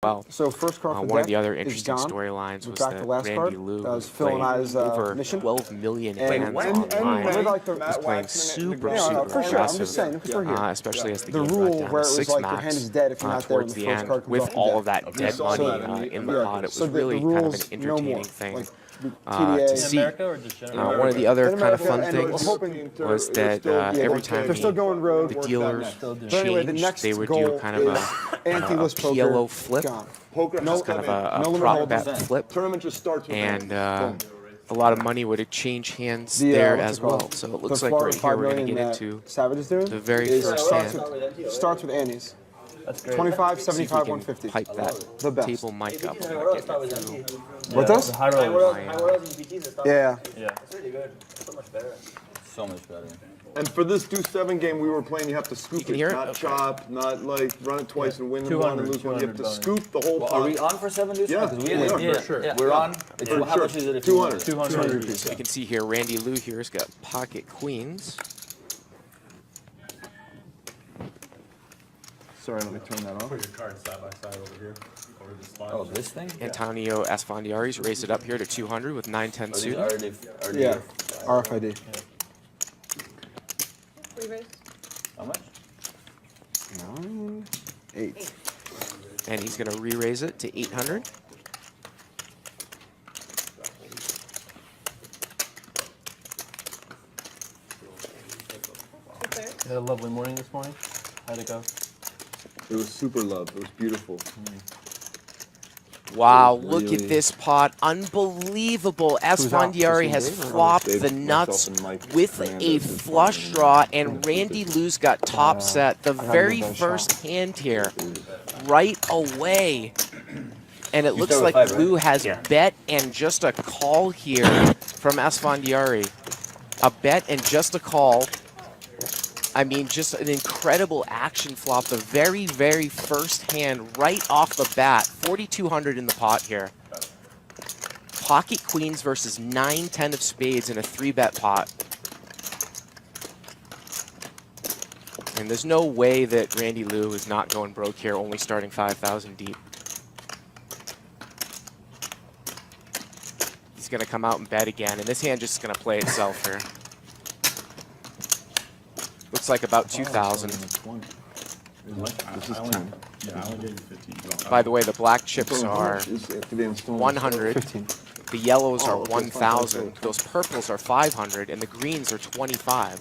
Well, So first card for one of deck the other is interesting gone. storylines was Back that to last Randy card. Lou That was was Phil and playing I's over mission. 12 million And hands when- online. and like the- was playing super, Yeah, no, super for sure. I'm just aggressive, saying, because we're here. especially as the The game brought rule down where to it was 6 like your max hand is dead if you're not there when towards the the first end. card comes With off the all deck. of that dead saw money that in the Yeah. pot, it So was the really kind of an rules, no more. entertaining thing Like, to TDA. see. America or just generally? One of the other In kind of America, fun and we're things hoping was that every time they're still going rogue. the dealers But anyway, the changed, next they would goal do kind of is a anti-list poker. PLO flip, Gone. Poker No, has kind of come in. a no limit prop hold. bet flip, Tournament just starts with and boom. a lot of money would exchange hands The, there what's as it called? well. So it The looks like Florida right here 5 we're going to million get that into Savage is doing. the very is first hand. starts with antes. That's great. 25, See if we 75, can 150. pipe that The best. table mic up. and not get it through. What does? The high rollers. Yeah. Yeah. It's really good. It's so much better. So much better. And for this do 7 game we were playing, you have to scoop can it, hear it? not Okay. chop, not like run it twice and win one 200, and lose one. You have to 200 scoop the whole Well, pot. are we on for 7 dudes? Yeah. Because we Yeah, Yeah, for sure. yeah. We're on. It's, For how sure. much is it if 200. 200. So you can see here, Randy Lou here's got pocket queens. Sorry, let me turn that off. Put your cards side by side over here, over the slide. Oh, this thing? Antonio Asfandiari's raised it up here to 200 with 9-10 Are these suited. already Yeah. RFID. How much? 9, 8. And he's going to re-raise it to 800. You had a lovely morning this morning. How'd it go? It was super love. It was beautiful. Wow, look really- at this pot. Unbelievable. Asfandiari has flopped the nuts with a flush draw, and Randy Lou's got top set the very first hand here right away. And it looks like Lou has bet and just a call here from Asfandiari. A bet and just a call. I mean, just an incredible action flop. The very, very first hand right off the bat. 4,200 in the pot here. Pocket queens versus 9-10 of spades in a 3-bet pot. And there's no way that Randy Lou is not going broke here, only starting 5,000 deep. He's going to come out and bet again, and this hand just is going to play itself here. Looks like about 2,000. Yeah, I only gave you 15. By the way, the black chips are 100. 15. The yellows are 1,000. Those purples are 500, and the greens are 25.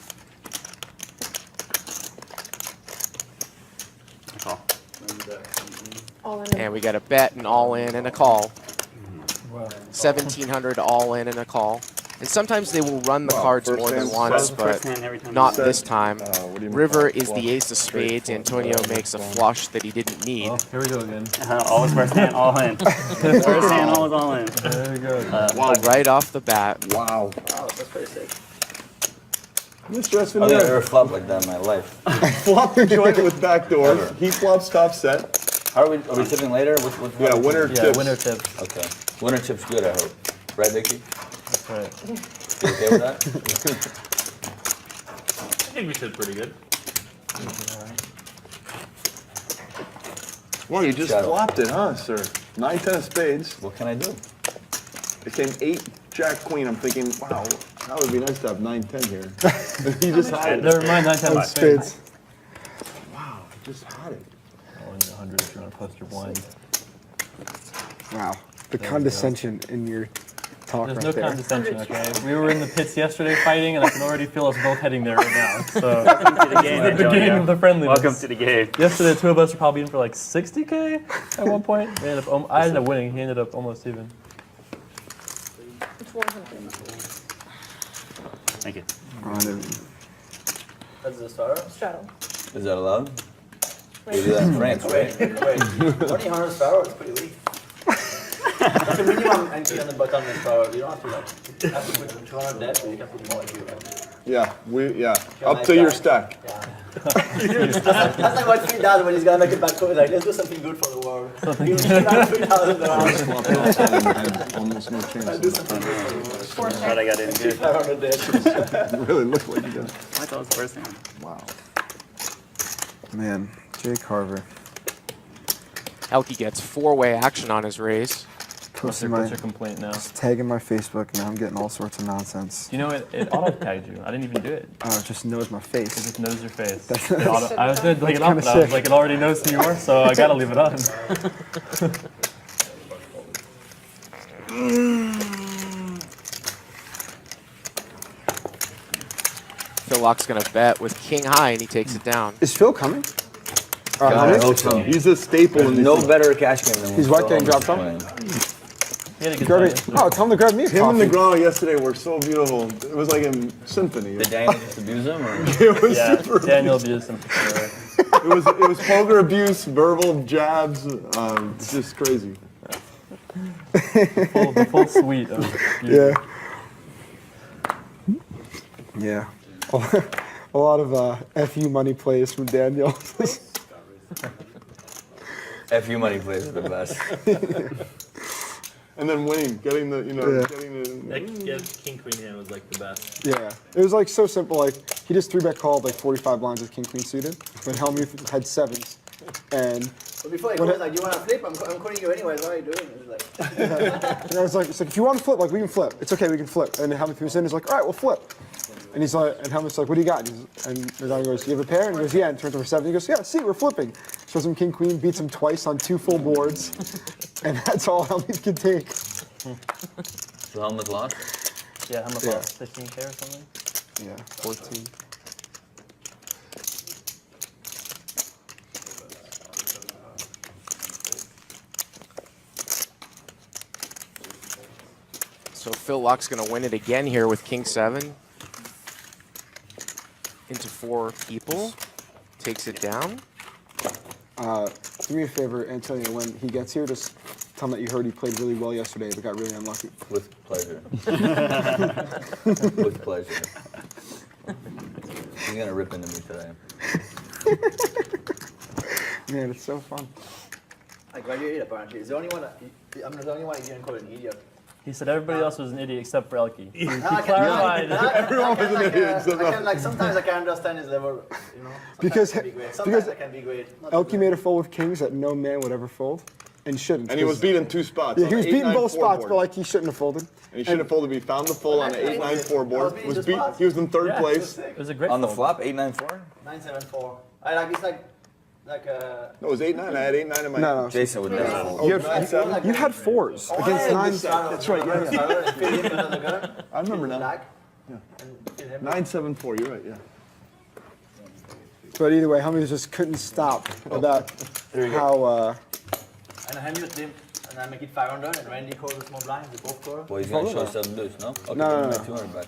And we got a bet, an all-in, and a call. 1,700 all-in and a call. And sometimes they will run the cards more than once, but not this time. River is the ace of spades. Antonio makes a flush that he didn't need. Oh, here we go again. Always first hand, all in. First hand, always all in. There we go. Wow. Right off the bat. Wow. Wow, that's pretty sick. Mr. I think I've never Esfandiari flopped like that in my life. flopped the joint with backdoors. He flops top set. How are we tipping later? Yeah, winner Yeah, tips. winner tips. Okay. Winner tip's good, I hope. Right, Vicky? That's right. You okay with that? I think we did pretty good. Well, you just Shadow. flopped it, huh, sir? 9-10 of spades. What can I do? It came 8 Jack Queen. I'm thinking, wow, that would be nice to have 9-10 here. He just had it. Never mind, 9-10 Spades. Wow, he just had it. Only 100 if you want to post your blind. Wow. The condescension in your talk There's right no there. condescension, okay? We were in the pits yesterday fighting, and I can already feel us both heading there right now. So To the game, the beginning of the friendliness. Welcome to the game. Yesterday, the two of us were probably in for like 60K at one point. I ended up winning. He ended up almost even. It's 100. Thank you. That's the star? Straddle. Is that allowed? They do that in France, right? Wait, 100 sparrow is pretty weak. That's a minimum entry on the bottom of the sparrow. You don't have to like, you have to put 200 depth, but you can put more if you like. Yeah, up to your stack. Yeah. That's like what Phil does when he's gonna make a bad call. Like, let's do something good for the world. He'll give out 3,000 around. Flop it off and had almost no I'll do chance. something good for the world. Fourth But I got in good. 500 depth. It really looked like he did. I thought it was first hand. Wow. Man, Jay Carver. Elke gets four-way action on his raise. What's your complaint now? It's tagging my Facebook, and I'm getting all sorts of nonsense. You know, it auto-tagged you. I didn't even do it. It just knows my It face. just knows your face. That's- I was going to take it off, kinda but I was sick. like, it already knows who you are, so I got to leave it on. Phil Lock's going to bet with king high, and he takes it down. Is Phil coming? God, How I many? hope so. He's a staple in There's this. no better cash game than when He's white Phil getting dropped Holmes off? is playing. He had a good Grab time me. yesterday. Oh, tell him to grab me a Him and coffee. Negrano yesterday were so beautiful. It was like a symphony. Did Daniel just abuse him? Or? It was Yeah, super. Daniel abused him for sure. It was poker abuse, verbal jabs. It's just crazy. The full suite of Yeah. Yeah. A lot of FU money plays from Daniel. FU money plays are the best. And then winning, getting the, Yeah. getting the. Yeah, king queen hand was like the best. Yeah. It was like so simple. Like he just 3-bet called like 45 blinds with king queen suited, but Helmuth had sevens, and But before he goes, like, do you want to flip? I'm calling you anyways. What are you doing? It's like, I was like, it's like, if you want to flip, like we can flip. It's okay, we can flip. And Helmuth was in, he's like, all right, we'll flip. And he's like, and Helmuth's like, what do you got? And the guy goes, you have a pair? And he goes, yeah. And turns over 7. He goes, yeah, see, we're flipping. Shows him king queen, beats him twice on 2 full boards, and that's all Helmuth can take. So Helmut lost? Yeah, how much Yeah. lost? 15K or something? Yeah, 14. So Phil Lock's going to win it again here with king 7. Into 4 people. Takes it down. Do me a favor, Antonio, when he gets here, just tell him that you heard he played really well yesterday, but got really unlucky. With pleasure. With pleasure. He's gonna rip into me today. Man, it's so fun. I graduated apparently. It's the only one. I'm the only one he didn't call an idiot. He said everybody else was an idiot except for Elke. He No, I can, clarified. Everyone was an idiot. I can, like, sometimes I can understand his level, you know. Because- Sometimes I can be great. Sometimes because I can be great. Not Elke too made a fold with kings that no man would ever fold, and shouldn't. And he was 'cause- beating 2 spots. Yeah, on he was an beating 8-9-4 both spots, board. but like he shouldn't have folded. And he should have folded. He found the fold on an 8-9-4 board. beating Was the beat. spots. He was in 3rd Yeah. place. It was a great On the fold. flop, 8-9-4? 9-7-4. I like it's like No, it was 8-9. I had 8-9 in my. No, Jason would never fold. You no, I had, feel like you had 4s against 9s. That's right, yeah. I remember now. Black. 9-7-4. You're right. Yeah. But either way, Helmuth just couldn't stop about how. And I hand you them, and I make it 500, and Randy calls the small blind, they both call. Well, he's gonna show 7 deuce, no? Okay, No, give no, me my 200 back.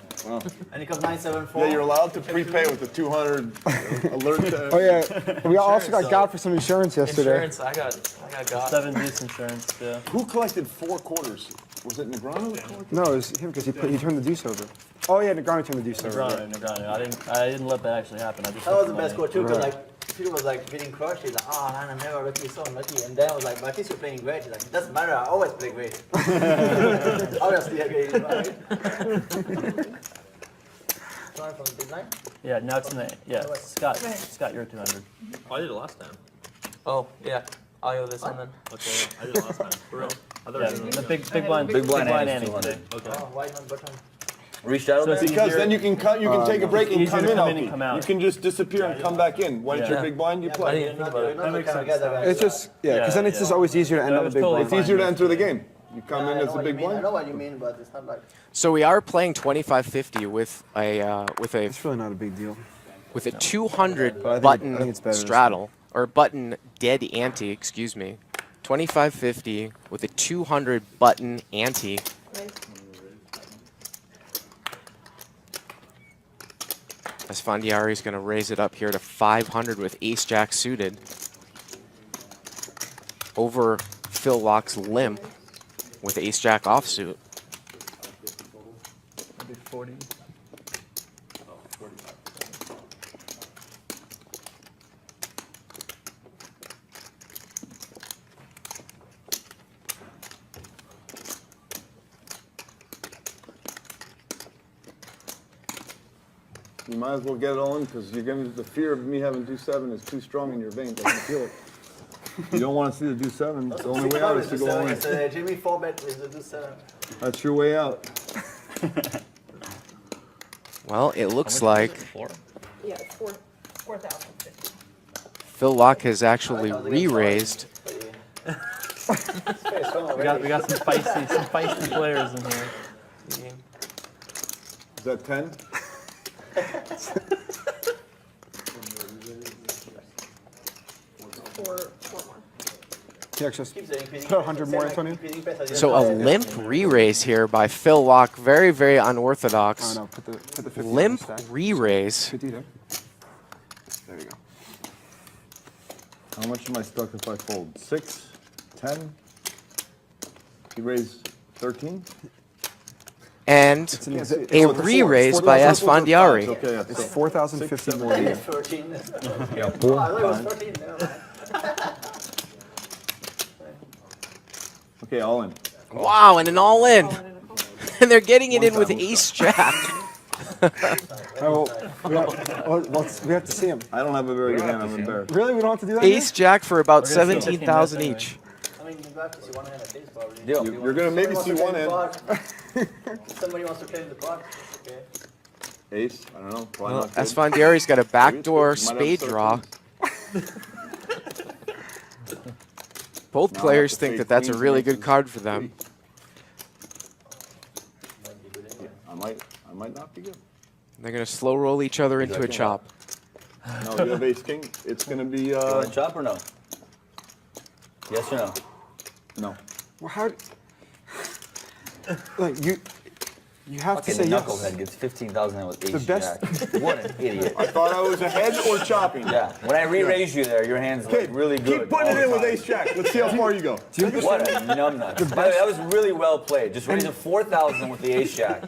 And he comes 9-7-4. Yeah, you're allowed to prepay with the 200 alert. Oh yeah, we also got God for some insurance yesterday. Insurance, I got God. 7 deuce insurance, yeah. Who collected 4 quarters? Was it Negrano that collected? No, it was him because he turned the deuce over. Oh yeah, Negrano turned the deuce over. Negrano. I didn't let that actually happen. I just That was took the best money. score too, because Right. like people was like getting crushed. He's like, oh man, I'm never lucky, so unlucky. And then I was like, but at least you're playing great. He's like, it doesn't matter, I always play great. Obviously, I get it right. Trying from the big line. Yeah, now it's in the Scott, you're 200. Oh, I did it last time. Oh, yeah. I'll go this one then. Okay, I did it last time. For real. I thought Yeah, I did the it. big blind, Big blind Annie Annie's today. 200. Okay. Oh, white man button. Reshadow So it's there? Because then you can cut. You can take a break and easier come to in. come in and Elke. come out. You can just disappear and come back in. Once Yeah. you're big blind, you play. You're not the kind of guy that It's just because then it's just always easier to end Yeah, on the it's big totally blind. It's easier to enter the game. You come in I as know a what you big mean. I blind. know what you mean, but it's not like. So we are playing 25-50 with a It's really not a big deal. 200 But I button think it's better this straddle or button dead ante, excuse me. 25-50 with a 200 button ante. As Fondiari is going to raise it up here to 500 with ace-jack suited. Over Phil Lock's limp with ace-jack offsuit. Maybe 40. You might as well get it all in because you're gonna. The fear of me having 2-7 is too strong in your veins. I can feel it. You don't want to see the deuce seven. The only way out is to go all in. Jimmy 4-bet with the deuce 7. That's your way out. Well, it looks like Yeah, it's 4,050. Phil Locke has actually re-raised. We got some feisty players in here. Is that 10? Four more. Yeah, just put 100 more, Antonio. So a limp re-raise here by Phil Locke. Very, very unorthodox. Oh no, put the 50 on the Limp stack. re-raise. 50 there. There you go. How much am I stuck if I fold? 6? 10? He raised 13? And a re-raise by Esfandiari. Okay, It's 4,050 more. Yeah, 14. Oh, I thought it was 14. Never mind. Okay, all in. Wow, and an all-in. Oh, and then a call. And they're getting it in with ace-jack. Oh, well, we have to see him. I don't have a very good hand. I'm embarrassed. Really? We don't have to do that? here? Ace-jack for about We're gonna see 17,000 15 each. I mean, you have to see one hand at face probably. Deal. You're going to maybe see one end. Somebody wants to play in the pot. Okay. Ace? I don't know. Probably Well, not good. Esfandiari's got a backdoor Maybe it's good. spade You might draw. have Both No, players that's a think fake that that's a queen, really ace good is card for them. I might not be good. They're going to slow roll each other into a chop. No, you have ace king. It's going to be, You want to chop or no? Yes or no? no. Well, how? Like you have to Fucking say knucklehead yes. gets 15,000 with ace The best- jack. What an idiot. I thought I was ahead or chopping. Yeah, when I re-raise you there, your hand's Okay, like really good. keep putting all it the in with time. ace jack. Let's see how far you go. What a numbnut. By the way, that was really well played. Just raising 4,000 with the ace jack.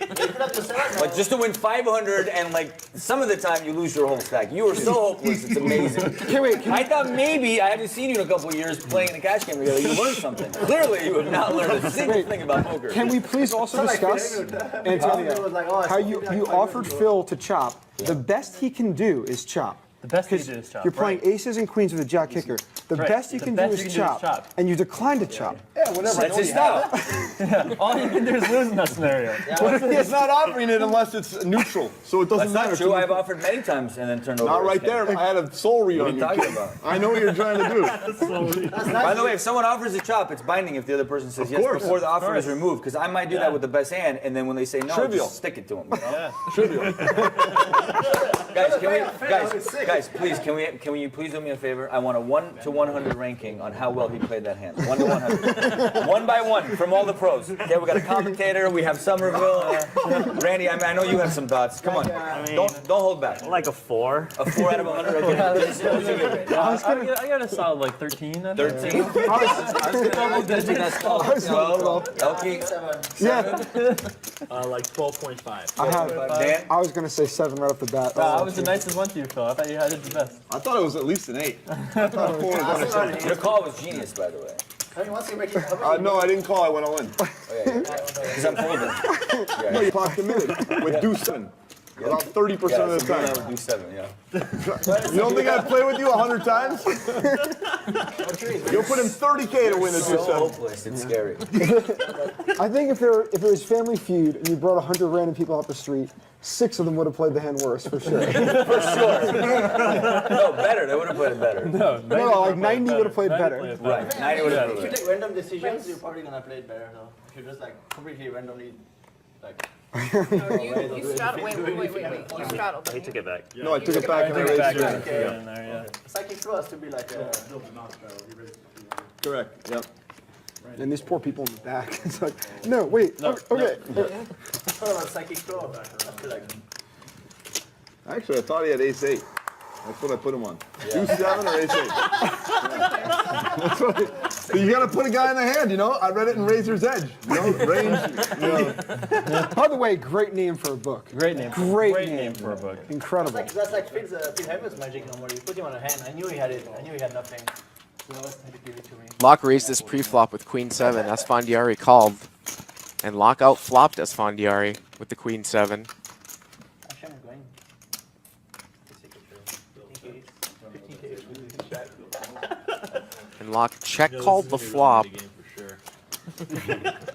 Like just to win 500 and like some of the time you lose your whole stack. You are so hopeless. It's amazing. Okay, wait. I thought maybe I haven't seen you in a couple of years playing in a cash game together. You learned something. Clearly, you have not learned a single thing about poker. Can we please also discuss, Antonio, how you offered Phil to chop? The best he can do is chop. The best he Because can do is chop. you're playing right. aces and queens with a jack kicker. The Right. best you The can best do you is can do is chop, chop. and you decline to chop. Yeah, whatever. That's his style. All you can do is lose in that scenario. He's not offering it unless it's neutral, so it doesn't That's matter. not true. I've offered many times and then turned over. Not ace right king. there. I had a soul read What are on you you. talking about? I know what you're trying to do. By the way, if someone offers a chop, it's binding if the other person says yes course. before the offer is course. removed. Because I might do that with the best hand, and then when they say no, Trivial. just stick it to them. You know? Yeah. Trivial. Guys, please, can you please do me a favor? I want a 1 to 100 ranking on how well he played that hand. 1 to 100. One by one from all the pros. Okay, we got a commentator. We have Somerville. Randy, I know you have some thoughts. Come on, don't hold back. Like a 4. A 4 out of 100. Okay. Jason, what's your good rate? I got a solid like 13. I think. 13. Double digit. That's 12. Elkie. Yeah, Like 12.5. Dan. I was gonna say 7 right off the bat. I was the nicest one to you, Phil. I thought you had it the best. I thought it was at least an 8. I thought a 4 was on a 7. Your call was genius, by the way. No, I didn't call. I went all in. Because I'm folding. No, you popped a minute with deuce 7. About 30% of the I time. would do 7, yeah. You don't think I'd play with you 100 times? You'll put in 30K to win a deuce So 7. hopeless, it's scary. I think if it was Family Feud and you brought 100 random people off the street, 6 of them would have played the hand worse for sure. For sure. No, better. They would have played it better. No, like 90 would have played better. Right. 90 would have If you played it. take random decisions, you're probably gonna play it better though. If you just like completely randomly, like. You straddled. Wait. You straddled. He took it back. No, I took it back and I Back raised in it. there, yeah. Psychic flow has to be like Correct. Yep. And these poor people in the back. It's like, no, wait, okay. What about psychic flow? I feel like. Actually, I thought he had ace 8. That's what I put him on. Deuce 7 or ace 8. That's what so you gotta put a guy in the hand, you know? I read it in Razor's Edge. You know, range. You know. By the way, great name for a book. Great name. Great name name. for a book. Incredible. That's like Phil Heaven's magic no more. You put him on a hand. I knew he had it. I knew he had nothing. He always had to give it to me. Locke raised this pre-flop with Queen 7. Esfandiari called. And Locke out-flopped Esfandiari with the Queen 7. Actually, I'm going. And Locke check called the flop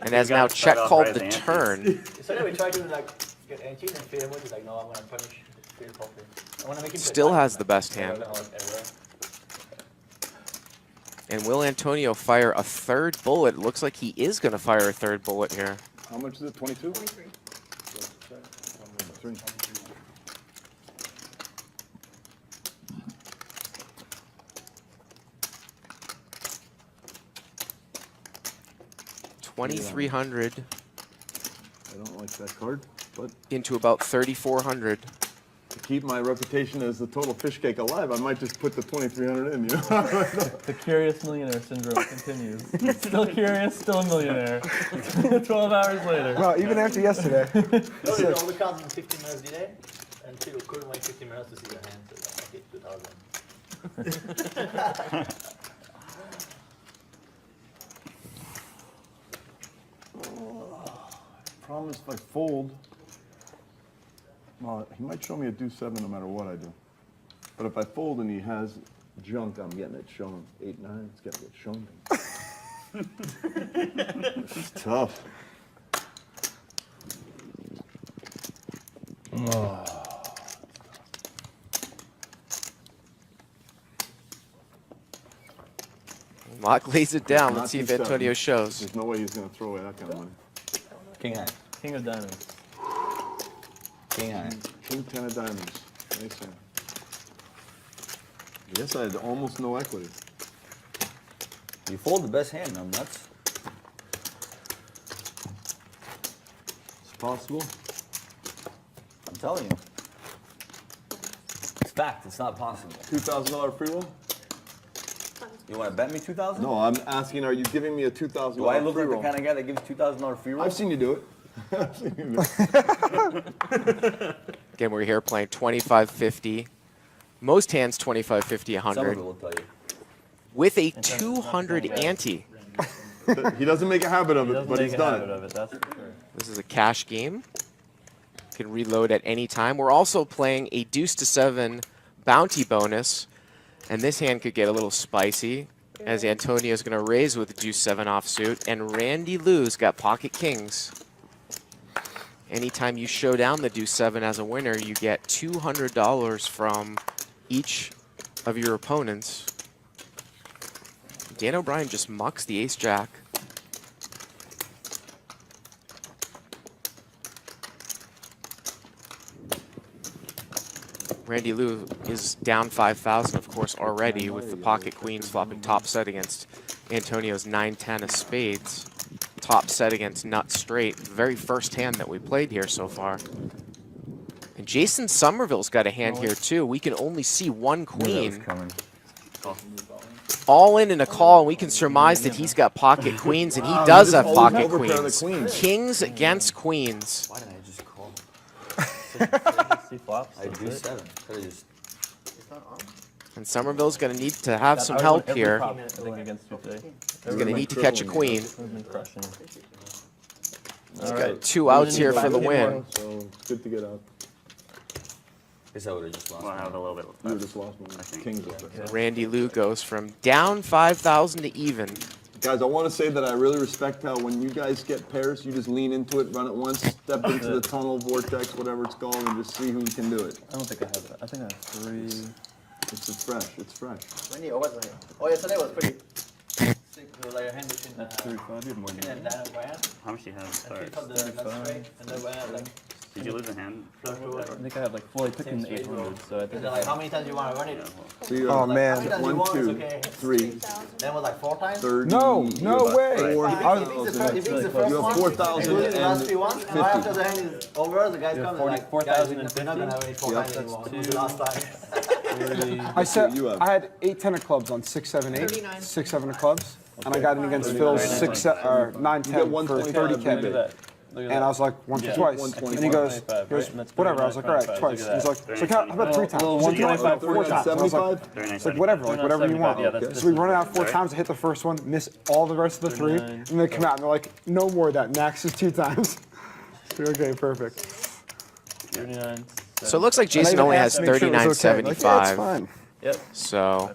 and has now check called the turn. So then we try to like get 18 and fail him with. He's like, no, I'm gonna punish. Fail poker. I wanna make him Still play has time. the best hand. And will Antonio fire a third bullet? Looks like he is going to fire a third bullet here. How much is it? 22? 23. 3. $2,300 I don't like that card, but into about $3,400. to keep my reputation as the total fish cake alive, I might just put the 2,300 in, you know? The curious millionaire syndrome continues. Still curious, still a millionaire. 12 hours later. Well, even after yesterday. No, they only count in 15 minutes delay, and people couldn't wait 15 minutes to see your hand. So like, okay, 2,000. Promise if I fold, well, he might show me a deuce 7 no matter what I do. But if I fold and he has junk, I'm getting it shown. 8, 9, it's gotta get shown to me. It's tough. Locke lays it down. Not Let's see if deuce 7. Antonio shows. There's no way he's gonna throw away that kind of money. King high. King of diamonds. King high. King 10 of diamonds. Nice hand. Yes, I had almost no equity. You fold the best hand, I'm nuts. It's possible. I'm telling you. It's fact, it's not possible. $2,000 free roll? You want to bet me 2,000? No, I'm asking, are you giving me a $2,000 Do I look free like the roll? kind of guy that gives $2,000 free roll? I've seen you do it. I've seen you do it. Again, we're here playing 25-50. Most hands 25-50, 100. Some of it will tell you. With a 200 ante. He doesn't make a habit of He it, doesn't but make he's a done habit it. of it, that's for sure. This is a cash game. Can reload at any time. We're also playing a deuce to 7 bounty bonus. And this hand could get a little spicy, as Antonio's going to raise with deuce 7 offsuit, and Randy Lou's got pocket kings. Anytime you show down the deuce 7 as a winner, you get $200 from each of your opponents. Dan O'Brien just mucks the ace-jack. Randy Lou is down 5,000, of course, already with the pocket queens flopping top set against Antonio's 9-10 of spades. Top set against nut straight. The very first hand that we played here so far. And Jason Somerville's got a hand here too. We can only see one queen. All in a call, and we can surmise that he's got pocket queens, and he does have pocket queens. Kings against queens. Why didn't I just call? See flops. I do 7. Could have just. And Somerville's going to need to have some help here. I think against you today. He's going to need to catch a queen. We've been crushing. He's got 2 outs here for the win. So it's good to get out. Guess I would have just lost. Well, I have a little bit You left. just lost one. think. Kings up there. Randy Lou goes from down 5,000 to even. Guys, I want to say that I really respect how when you guys get pairs, you just lean into it, run it once, step into the tunnel, vortex, whatever it's called, and just see who can do it. I don't think I have that. I think I have 3. It's fresh. It's fresh. When you over there. Oh, yesterday was pretty sick. You like your hand between That's 35. You had more and than then that. down by hand. How much do you have? And Sorry. he called the nut straight, and then by hand, like, Did you lose a hand? flush over. I think I have like 4. I took in the 800, so I And think then like, how many times do you want to run it? So you Oh, have man. How many times you 1, want, 2, it's okay. 3, Then it was like 4 times? 30. No, you no have way. four- If it's the first You have one, 4,000 including the last and 3 ones, and 50. right after the hand is over, the guys You have come and like, 4,000 guys, and we're not going to have any 4 Yep, times that's anymore. It was the last time. 30. I said you have? I had 8, 10 of clubs on 6, 7, 8. 39. 6, 7 of clubs, and I got in against Phil's 6, or 9, 10 for 125 Look at 30K. that. Look at And I was like, once or twice. 125. And he goes, 125, right? whatever. I was like, all right, twice. Look at He's that. like, so how about 3 times? Well, He's like, 125, 4 times. I was like, 75? 39, it's like whatever, like whatever you want. Yeah, that's So we run it out 4 times. I hit the first one, miss all the rest of the 3, 39. and they come out and they're like, no more of that. Max is 2 times. Okay, perfect. 39. So it looks like And I Jason even only asked has to make sure it was okay. Like, yeah, it's 39.75. fine. Yep. So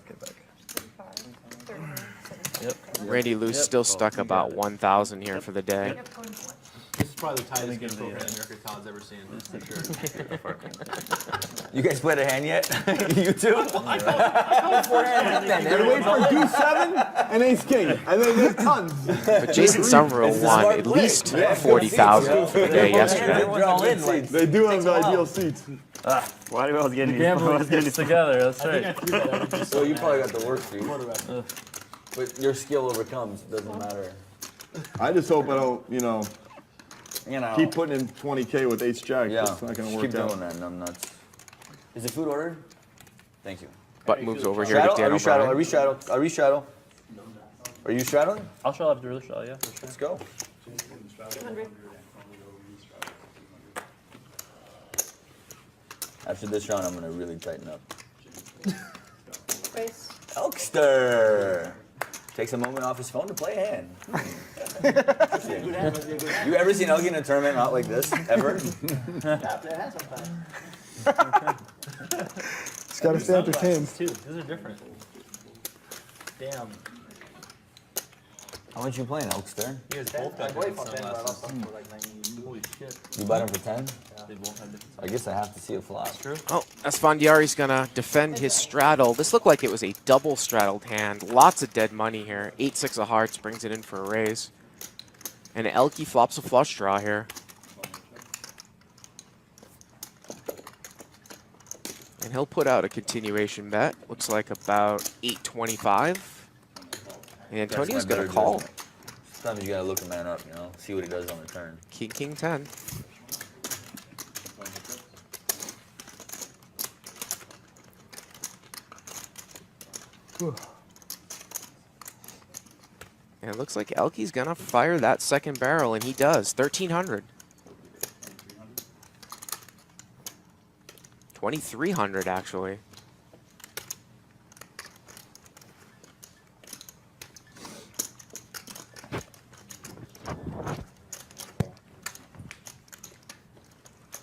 Randy Lou's still stuck about 1,000 here for the day. This is probably the tightest game program America Collins ever seen. For sure. You guys played a hand yet? You too? They wait for deuce 7 and ace king, and then there's tons. But Jason Somerville won at least 40,000 for the day yesterday. They're all in. Like, They do have the ideal seats. Why do I was getting Gambling gets together. That's right. so you probably got the worst for you. But your skill overcomes. It doesn't matter. I just hope I don't, You know. keep putting in 20K with ace jack. Yeah. It's not going to Just work keep out. doing that. I'm nuts. Is the food ordered? Thank you. Butt moves over here to Straddle? Dan Are we straddle? Are O'Brien. we straddle? Are we straddle? Are you straddling? I'll show up to the show, yeah, for sure. Let's go. 200. After this round, I'm going to really tighten up. Race. Elkster takes a moment off his phone to play a hand. You ever seen Elkie in a tournament not like this? Ever? It's got to stay entertained. Too. These are different. Damn. How much you playing, Elkster? You guys both got different sunglasses. Holy shit. You bought him for 10? They both have different I guess I have to see it flop. True. Oh, Esfandiari's gonna defend his straddle. This looked like it was a double straddled hand. Lots of dead money here. 8-6 of hearts brings it in for a raise. And Elkie flops a flush draw here. And he'll put out a continuation bet. Looks like about 825. And Antonio's gonna call. Sometimes you gotta look a man up, you know, see what he does on the turn. King, king, 10. And it looks like Elkie's gonna fire that second barrel, and he does. 1,300. 2,300 actually.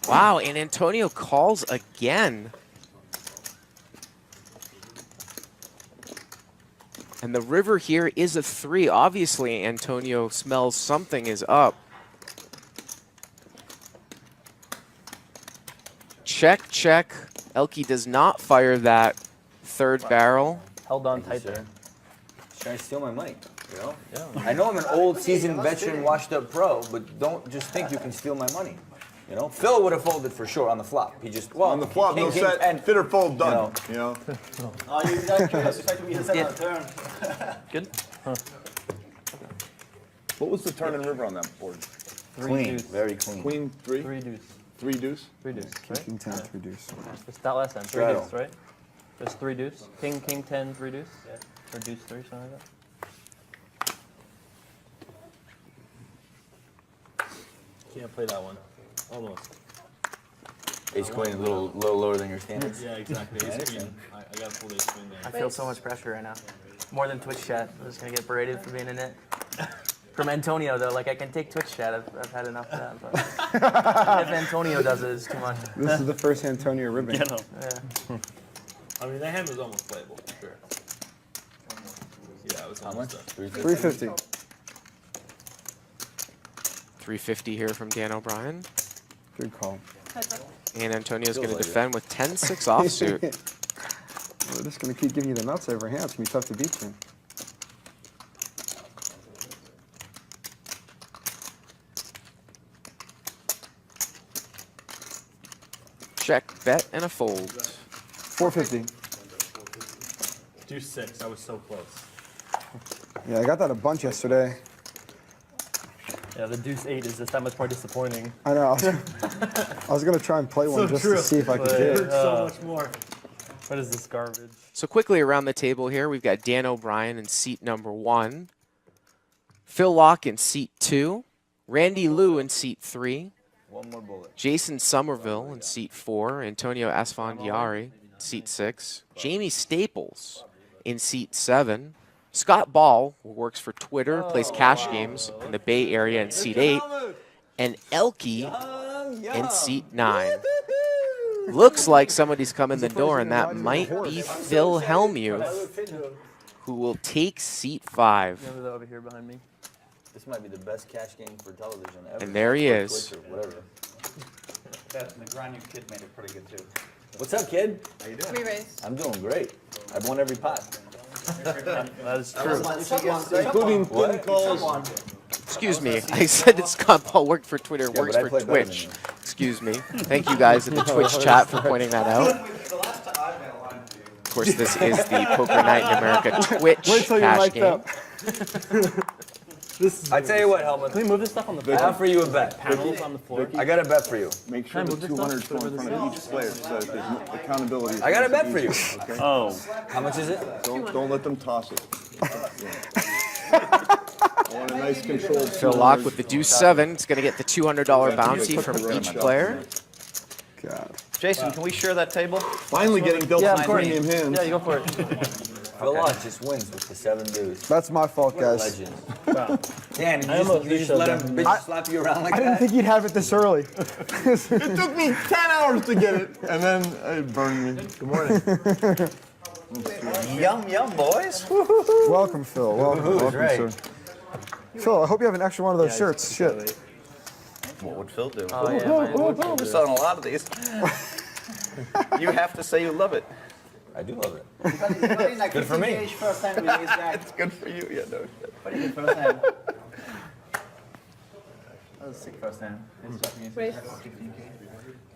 Wow, and Antonio calls again. And the river here is a 3. Obviously, Antonio smells something is up. Check, check. Elkie does not fire that third barrel. Held on tight there. He's trying to steal my money, you know? Yeah. I know I'm an old, seasoned veteran, washed-up pro, but don't just think you can steal my money. You know, Phil would have folded for sure on the flop. He just On the flop, no king, set, and fit or fold, done. You know? Oh, you got curious. Expect me to set on turn. Good. What was the turn and river on that board? clean, deuce. very clean. Queen 3? 3 deuce. 3 deuce? 3 deuce, right? King 10, 3 deuce. It's that last time. 3 Straddle. deuce, right? There's 3 deuce. King, king, 10, 3 deuce. Or deuce 3, something like that. Can't play that one. Almost. Ace queen, a little lower than your standards. Yeah, exactly. Ace queen. I got full ace queen I there. feel so much pressure right now. More than Twitch chat. I'm just gonna get berated for being in it. From Antonio though, like I can take Twitch chat. I've had enough of that. But if Antonio does it, it's too much. This is the first Antonio ribbon. Yeah. I mean, that hand was almost playable for sure. Yeah, it was How almost much? done. 350. 350 here from Dan O'Brien. Good call. And Antonio's Feels going to like it. defend with 10-6 offsuit. We're just going to keep giving you the nuts every hand. It's going to be tough to beat you. Check, bet, and a fold. 450. Deuce 6. I was so close. Yeah, I got that a bunch yesterday. Yeah, the deuce 8 is just that much more disappointing. I know. I was going to try and play one just to see if I could do it. So much more. What is this garbage? So quickly around the table here, we've got Dan O'Brien in seat number 1, Phil Locke in seat 2, Randy Lou in seat 3, One more bullet. Jason Somerville in seat 4, Antonio Esfandiari, seat 6, Jamie Staples in seat 7, Scott Ball, who works for Twitter, plays cash games in the Bay Area in seat 8, and Elkie in seat 9. Looks like somebody's come in the door, and that might be Phil Hellmuth, who will take seat 5. Remember that over here behind me? This might be the best cash game for television ever. And there he Or is. Twitch or whatever. That the grind you kid made it pretty good too. What's up, kid? How you doing? Re-raise. I'm doing great. I've won every pot. That is true. Including What? pin calls. Excuse me. I said that Scott Paul worked for Twitter, Yeah, works but I for play better than Twitch. you. Excuse me. Thank you guys in the Twitch chat for pointing that out. Of course, this is the Poker Night in America Twitch Wait till you're cash mic'd game. up. I tell you what, Helmut. Can we move this stuff on the I floor? offer you a bet. Panels on the floor. I got a bet for you. Make sure the 200 is in front of each player so that there's no accountability. I got a bet for you. Okay? Oh, How much is it? Don't let them toss it. I want a nice controlled. Phil Locke with the deuce 7. It's going to get the $200 bounty from each player. God. Jason, can we share that table? Finally getting dealt Yeah, some of course. premium hands. Yeah, you go for it. Phil Locke just wins with the 7 deuce. That's my fault, guys. Legend. Wow. Dan, you almost just vetoed let him that. bitch slap you around like I didn't that? think he'd have it this early. It took me 10 hours to get it, and then it burned me. Good morning. Yum, yum, boys. Welcome, Phil. Welcome. Right. Sir. Phil, I hope you have an extra one of those shirts. Shit. What would Phil do? Oh, yeah. We're selling a lot of these. You have to say you love it. I do love it. Good for me. It's good for you. Yeah, no. Pretty good first hand. That was a sick first hand. Raise.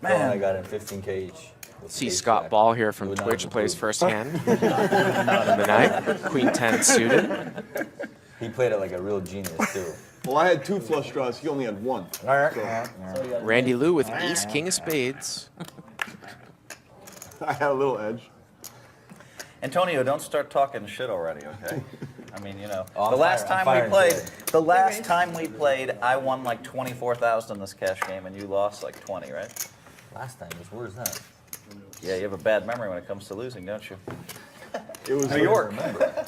Man, I got in 15K each. See Scott Ball here from Twitch plays first hand of the night. Queen 10 suited. He played it like a real genius, too. Well, I had 2 flush draws. He only had 1. All right. Randy Lou with ace, king of spades. I had a little edge. Antonio, don't start talking shit already, okay? I mean, you know, Oh, I'm the last fire- I'm time we firing played, today. the last time we played, I won like 24,000 in this cash game, and you lost like 20, right? Last time was, where's that? Yeah, you have a bad memory when it comes to losing, don't you? It was New York,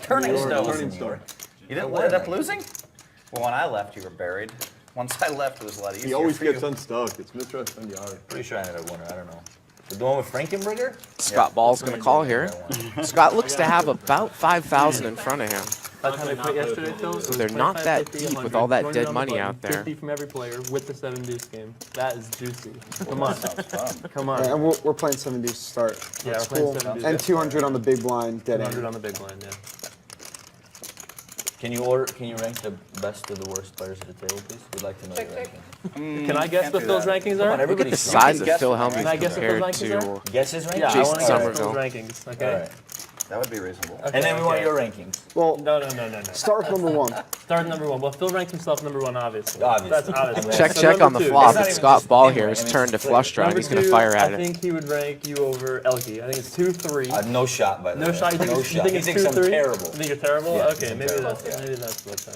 Turning Turning Stone. Stone. You didn't end up losing? Well, when I left, you were buried. Once I left, it was a lot easier. He always for gets you. unstuck. It's Mitra Sandiari. Pretty sure I ended up winning. I don't know. The one with Frankenberger? Scott Ball's going to call here. Scott looks to have about 5,000 in front of him. By the time we played yesterday, Phil, it was They're not 25, that 50, deep with 100, all that 20 dead on the money button, out there. 50 from every player with the 7 deuce game. That is juicy. Come on. Come on. Right, and we're playing 7 deuce to start. Yeah, That's we're playing cool. 7 deuce. And 200 on the big blind, dead 100 end. on the big blind, yeah. Can you rank the best of the worst players at the table, please? We'd like to know your Check, ranking. Can I guess can't what do Phil's that. rankings Come on, are? Look at everybody. the size of guess Phil them, Helmuth Can I guess what those compared rankings to... are? Guess his ranking? Yeah, I Jason want to guess Somerville. Phil's rankings, All okay? right. That would be reasonable. And then we want your rankings. Well, No. start with number 1. Start number 1. Well, Phil ranked himself number 1, obviously. Obviously. That's obvious. Check, So check on number the two. flop. It's not It's even Scott just Ball him, here. I His mean, turn to it's flush draw, and Number he's going to 2, fire at I it. think he would rank you over Elke. I think it's 2-3. No shot, by the way. No shot. You think no it's, shot. you think He it's thinks 2-3? I'm terrible. You think you're terrible? Yeah, Okay, I'm maybe terrible, that's yeah. maybe that's what then.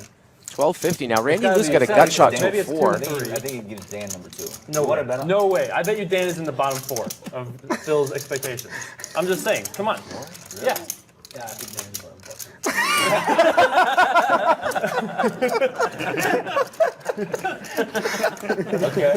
1250. Now, Randy gotta Lou's be- got a it's gotta gut be shot Dan. to Maybe a it's 4. 2-3. I think he'd get it Dan number 2. No You way. wanna bet on? No way. I bet you Dan is in the bottom 4 of Phil's expectations. I'm just saying. Come on. Yeah. Yeah, I think Dan's bottom 4. Okay.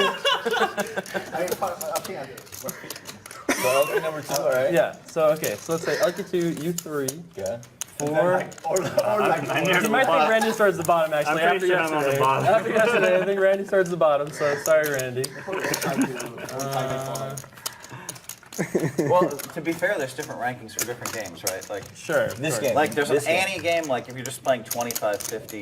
So Elke number 2, all right? Yeah. So okay. So let's say Elke 2, you 3, Okay. 4. I'm near You the might think bottom. Randy starts the bottom actually. I'm After pretty sure I'm on the yesterday. bottom. After yesterday, I think Randy starts the bottom. So sorry, Randy. Well, to be fair, there's different rankings for different games, right? Like, Sure. This sure. game. like there's This an game. Annie game, like if you're just playing 25, 50,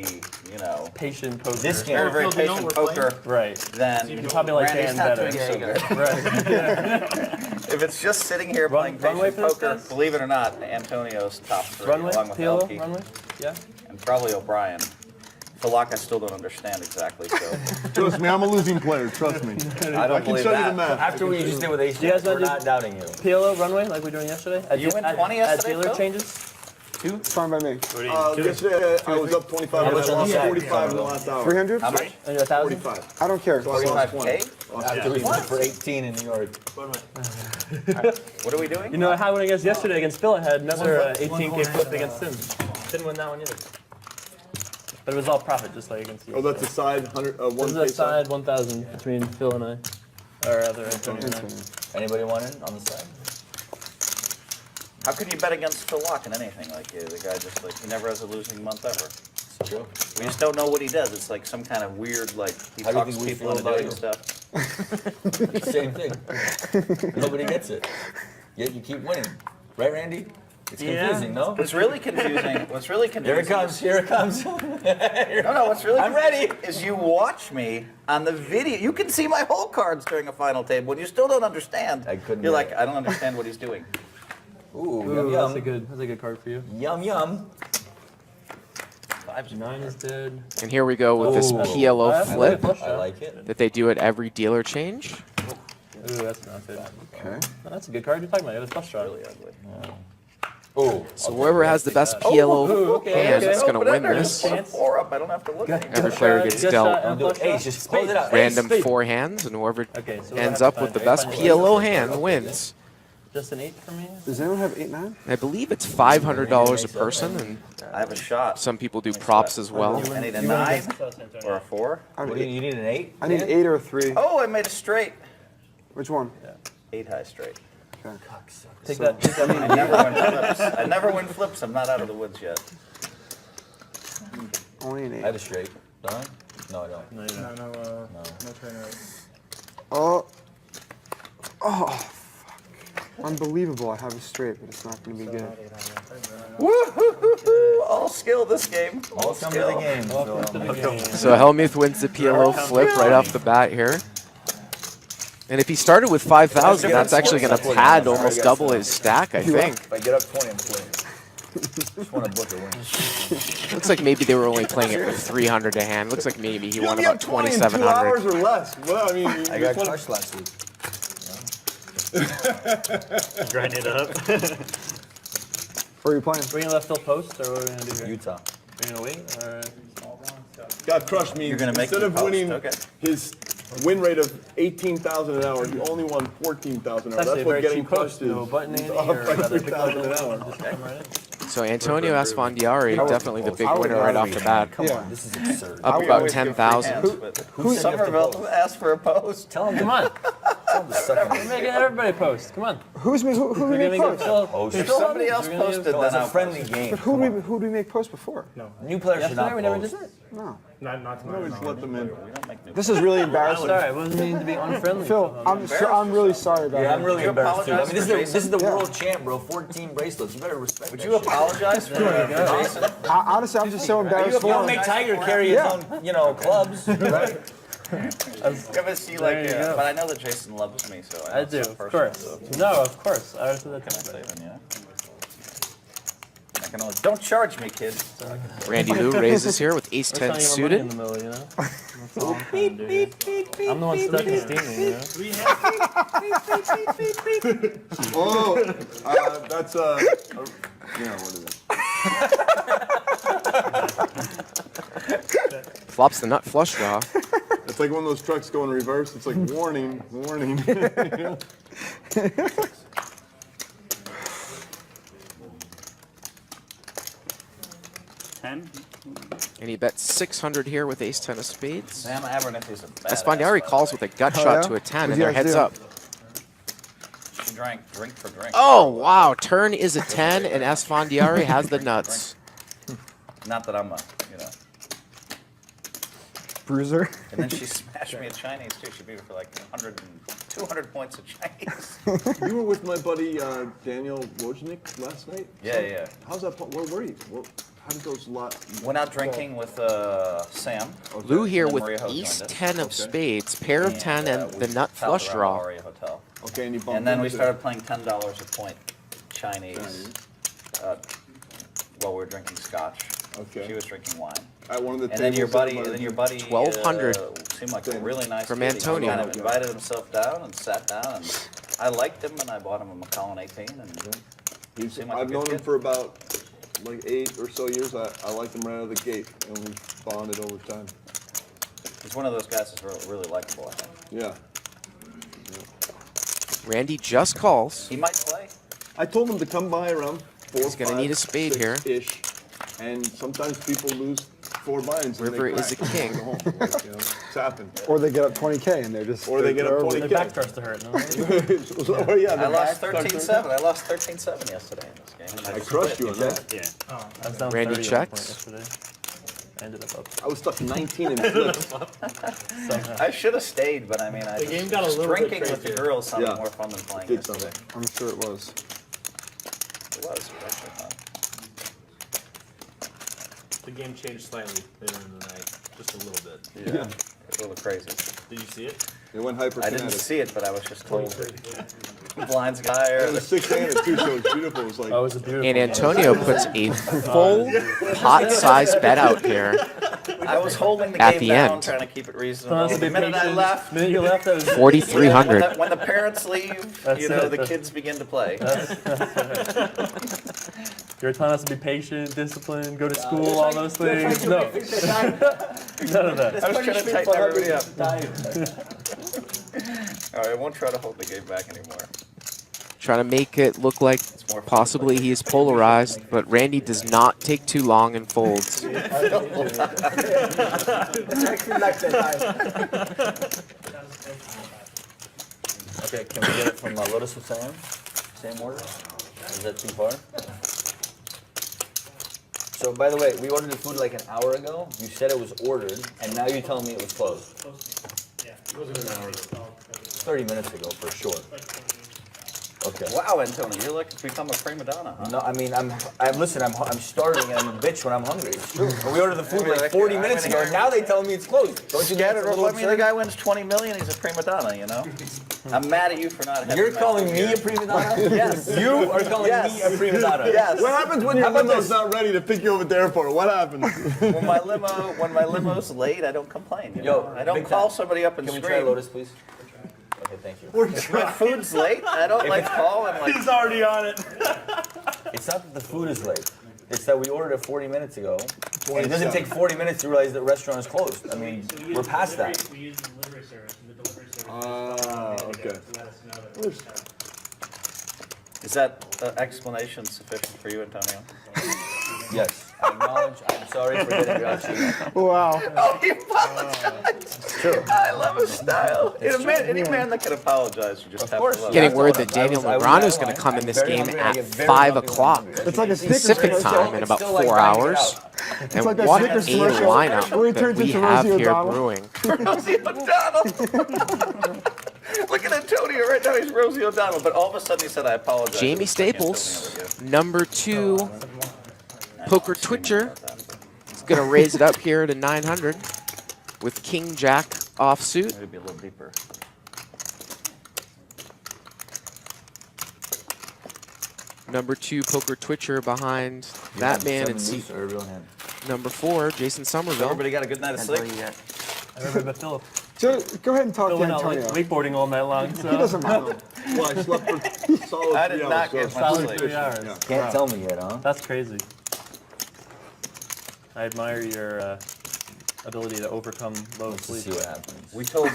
you know, Patient poker. This game. very, very Phil, do you know patient what we're poker, Right. then You probably like Randy's Dan not better. doing so good. Right. If it's just sitting here playing runway patient for this, poker, guys? believe it or not, Antonio's top 3, Runway. along with Piolo. Elke, Runway. Yeah. and probably O'Brien. Falak, I still don't understand exactly, so Trust me, I'm a losing player. Trust me. I don't I can believe show you the that. math. After what you just did with Ace, You guys we're wanna do- not doubting you. Piolo runway like we were doing yesterday. You went 20 At yesterday, dealer Phil? changes. It's fine by me. Yesterday, I was up 25 and I much on lost the side? 45 in the last hour. 300? How much? And you're 1,000. 45. I don't care. 45K? After we went for 18 in New York. What are we doing? You know, I had one against yesterday against Phil. I had another 18K flip against him. Didn't win that one either. But it was all profit, just like against you. Oh, that's a side 100, This is 1K a side 1,000 between Phil and I. Or other Antonio and I. Anybody want in on the side? How could you bet against Phil Walk in anything? Like the guy just like he never has a losing month ever. True. We just don't know what he does. It's like some kind of weird like he How do you talks think we people feel into about doing you? stuff. Same thing. Nobody gets it. Yet you keep winning. Right, Randy? It's confusing, no? What's really confusing? What's really confusing? Here it comes. Here it comes. No, what's really I'm ready. is you watch me on the video. You can see my whole cards during a final table. When you still don't understand, I couldn't you're do like, it. I don't understand what he's doing. Ooh, Ooh, yum, that's yum. a good card for you. Yum, yum. 9 is dead. And here we go with this Ooh. PLO That's flip good. I like it. that they do at every dealer change. Ooh, that's not good. Okay. No, that's a good card. You're talking about it. It's flush draw. Really ugly. Ooh. So whoever has the best PLO hand is going to win this. Put a 4 up. I don't have to look at Every player gets dealt Ace, just close it out. random Ace, 4 hands, and whoever Okay, so ends up with the best PLO hand wins. Just an 8 for me. Does anyone have 8-9? I believe it's $500 a person, and I have a shot. some people do props as well. I need a 9 or a 4. What do you need an 8? I need 8 or a 3. Oh, I made a straight. Which one? 8 high straight. Okay. Take that. I never win flips. I never win flips. I'm not out of the woods yet. Only an I 8. had a straight. Don't I? No, I don't. No, you don't. No trainer. Oh. Oh, fuck. Unbelievable. I have a straight, but it's not going to be good. Woo-hoo-hoo-hoo. All skill this game. All Welcome to the skill. game. Welcome to the game. So Helmuth wins the PLO flip right off the bat here. And if he started with 5,000, that's actually going to pad almost double his stack, I think. If I get up 20, I'm playing. Just want to book a win. Looks like maybe they were only playing it for 300 a hand. Looks like maybe he won You about get 20 in 2 hours 2,700. or less. Well, I mean, I got crushed last week. Grind it up. Where are you playing? Are we gonna let Phil post, or what are we gonna do here? Utah. Are we gonna wait, or? got crushed means You're gonna make instead me of post, winning okay. his win rate of 18,000 an hour, he only won 14,000 an hour. That's That's a what very getting cheap post. crushed is. No button He's any off or by another 3,000 an hour. Just come right in. So Antonio Esfandiari, definitely the big I would winner right off rather- the bat. Come Yeah. on, this is absurd. Up We about always give free 10,000. hands, but Somerville asked for a post. Tell him Come on, Tell him to suck we're it. making everybody post. Come on. Who do We're we gonna make give post? Phil. Oh, Phil shit. Somebody Hubbins, else we're gonna give posted, Phil- then It's a I'll friendly post. game. But who do we make post before? New players should Yesterday not we never post. did that. No. Not I always let them in. We don't make new This is really embarrassing. Sorry, I wasn't meaning to be unfriendly. Phil, I'm really sorry about Yeah, I'm that. really you embarrassed too. I apologize mean, for this is the Yeah. world champ, bro. 14 bracelets. You better respect Would that you shit. apologize for Jason? Honestly, I'm just so embarrassed You for don't him. make Tiger carry his Yeah. own, clubs, right? Ever see like, There you go. but I know that Jason loves me, so I know do, it's so of personal, course. so No, of course. I understood that can I too. say then, yeah? I can only, don't charge me, kid. Randy Lou raises here with ace We're 10 telling you we're money in suited. the middle, you know? That's all I'm trying to do here. I'm the one stuck in steaming, you know? Oh, that's yeah, what is it? Flops the nut flush draw. It's like one of those trucks going reverse. It's like warning, warning. You know? 10. And he bets 600 here with ace 10 of spades. Sam Abernethy's a badass. Esfandiari calls with a gut shot yeah? to a 10, What'd and you they're guys heads do? up. She drank drink for drink. Oh, wow. Turn is a 10, and Esfandiari has the nuts. Not that I'm a, you know. Bruiser. And then she smashed me at Chinese too. She beat me for like 200 points at Chinese. You were with my buddy Daniel Wojcik last night. Yeah. How's that? Where were you? How did those lot? Went out drinking with Sam. Lou here And with Maria Ho ace joined us. 10 of spades, pair of 10, and we the nut topped flush around draw. Aria Hotel. Okay, and you bumped And then we into- started playing $10 a point Chinese while we were drinking scotch. Okay. She was drinking wine. At one of the And then your tables buddy, at and then your buddy 1200 seemed like a really nice from kid. Antonio. He kind of invited himself down and sat down, and I liked him, and I bought him a Macallan 18, and He's, seemed like a I've good known him kid. for about like 8 or so years. I liked him right out of the gate, and we bonded over time. he's one of those guys that's really likable, I think. Yeah. Randy just calls. He might play. I told him to come by around 4. He's gonna need a spade here. Ish, and sometimes people lose 4 binds. and River they is a crack. king. Go home, like, you know, it's happened. Or they get up 20K and they're just. Or they get up they're 20K. Their back starts to hurt, no? Or, yeah, I the lost back starts 13-7. I lost 13-7 yesterday. game. I crushed you on that. Yeah. I was down Randy 30 checks. at one point yesterday. I ended up. I was stuck 19 in flips. I should have stayed, but I mean, I The just, game got a just little bit drinking with the crazier. girls sounded Yeah. more fun than playing Did yesterday. something. I'm sure it was. It was actually fun. The game changed slightly later in the night, just a little bit. Yeah. It's a little crazy. Did you see it? It went hyper. I didn't see it, but I was just told. Blinds guy It or was 6-handed too, so it's beautiful. It was like. Oh, it was a beautiful. And Antonio puts a full pot-sized bet out here. I was holding the At game the down, end. trying to keep it reasonable. Supposed to The be minute I patient. left, The minute you left, I was 4,300. when the parents leave, That's you know, it. the kids begin to play. You're telling us to be patient, disciplined, go to school, all those things. No, none of that. I was trying to tighten everybody up. All right, I won't try to hold the game back anymore. Trying to make it look like possibly he is polarized, but Randy does not take too long and folds. Okay, can we get it from Lotus with Sam? Same order? Is that too far? So, by the way, we ordered the food like an hour ago. You said it was ordered, and now you're telling me it was closed. Yeah, it wasn't an hour ago. 30 minutes ago, for sure. Okay. Wow, Antonio, you're like become a prima donna, huh? No, I mean, I'm starving and I'm a bitch when I'm hungry. It's true. We ordered the food like 40 minutes ago, and now they tell me it's closed. Don't you get it? I mean, the guy wins 20 million, he's a prima donna, you know? I'm mad at you for not having. You're calling me a prima donna? Yes. You are calling me a prima donna? Yes. What happens when your limo's not ready to pick you up at the airport? What happens? When my limo's late, I don't complain. You know? I don't call somebody up and scream. Can we try Lotus, please? Okay, thank you. If my food's late, I don't like call and like. He's already on it. It's not that the food is late. It's that we ordered it 40 minutes ago. And it doesn't take 40 minutes to realize the restaurant is closed. I mean, we're past that. We use the delivery service, and the delivery service Okay. to let us know that. Is that explanation sufficient for you, Antonio? Yes. I acknowledge. I'm sorry for getting you out. Wow. Oh, he apologized. True. I love his style. Any man that can apologize, you just have to love him. Getting word that Daniel Negreanu is going to come in this game at 5 o'clock It's like a Snickers Pacific commercial. time in about 4 hours. And like that what a Snickers commercial lineup where he that turns we into have Rosie here O'Donnell. brewing. Rosie O'Donnell. Look at Antonio right now. He's Rosie O'Donnell, but all of a sudden he said, "I apologize." Jamie Staples, number 2 poker twitcher, is going to raise it up here to 900 with King Jack offsuit. Maybe a little deeper. Number 2 poker twitcher behind that man in seat number 4, Jason Somerville. Everybody got a good night of sleep. Everybody but Philip. So go ahead and talk Phil to went out Antonio. wakeboarding all night long. So. He doesn't mind. Well, I slept for solid 3 hours. I did not get so- much Solid sleep. 3 hours. Yeah. Can't tell me yet, huh? That's crazy. I admire your ability to overcome low sleep. See what happens. We told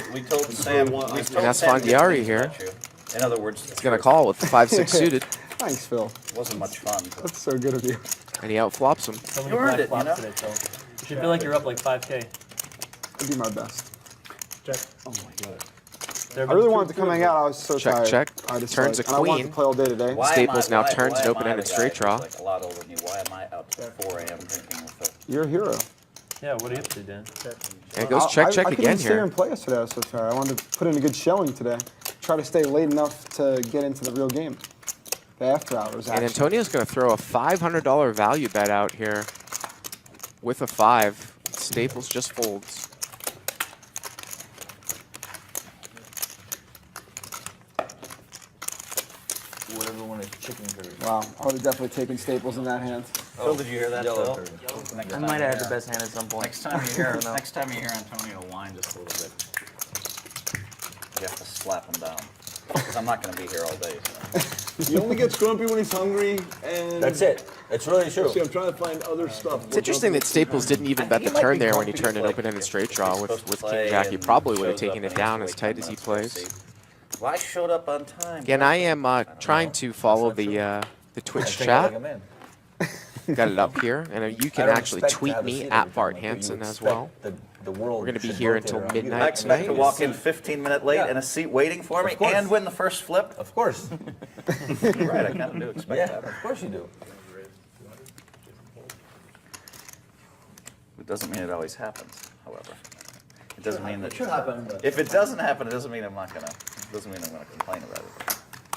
Sam. one- We and told that's Sam Fondiari good things here. about you. In other words, He's going to call with the 5-6 suited, Thanks, Phil. it wasn't much fun. That's so good of you. and he outflops him. So many You earned black it, you flops know? today, Phil. You should feel like you're up like 5K. I'll do my best. Oh my god. I really wanted to come hang out. I was so Check, tired. check. I just Turns like, a and I wanted queen. to play all day today. Why Staples am I- now why- turns why an am open-ended I the straight guy draw. who's, like, a lot older than you. Why am I out till 4 a.m. drinking with the? You're a hero. Yeah, what are you up to, Dan? And it goes check, check I couldn't again stay here here. and play yesterday. I was so tired. I wanted to put in a good showing today. Try to stay late enough to get into the real game. The after hours. And action. Antonio's going to throw a $500 value bet out here with a 5. Staples just folds. Whatever one is chicken curry. Wow, I would have definitely taken Staples in that hand. Phil, did you hear that, Phil? Next I time might you have had hear- the best hand at some point. Next time you hear, next time you hear Antonio whine just a little bit, you have to slap him down. Because I'm not going to be here all day. So. He only gets grumpy when he's hungry, and That's it. It's really true. See, I'm trying to find other stuff. It's interesting that Staples didn't even bet the turn there when he turned an open-ended straight draw with King Jack. He probably would have taken it down as tight as he plays. Well, I showed up on time. Again, I am trying to follow the Twitch chat. Got it up here, and you can actually tweet me at Bart Hansen as well. The world We're going to be here until I midnight expect tonight. to walk in 15 minutes late and a seat waiting for me and win the first flip. Of course. Right, I kind of do expect Yeah, that. of course you do. It doesn't mean it always happens, however. It doesn't mean that. It should happen, but If it doesn't happen, it doesn't mean I'm not gonna. Doesn't mean I'm gonna complain about it.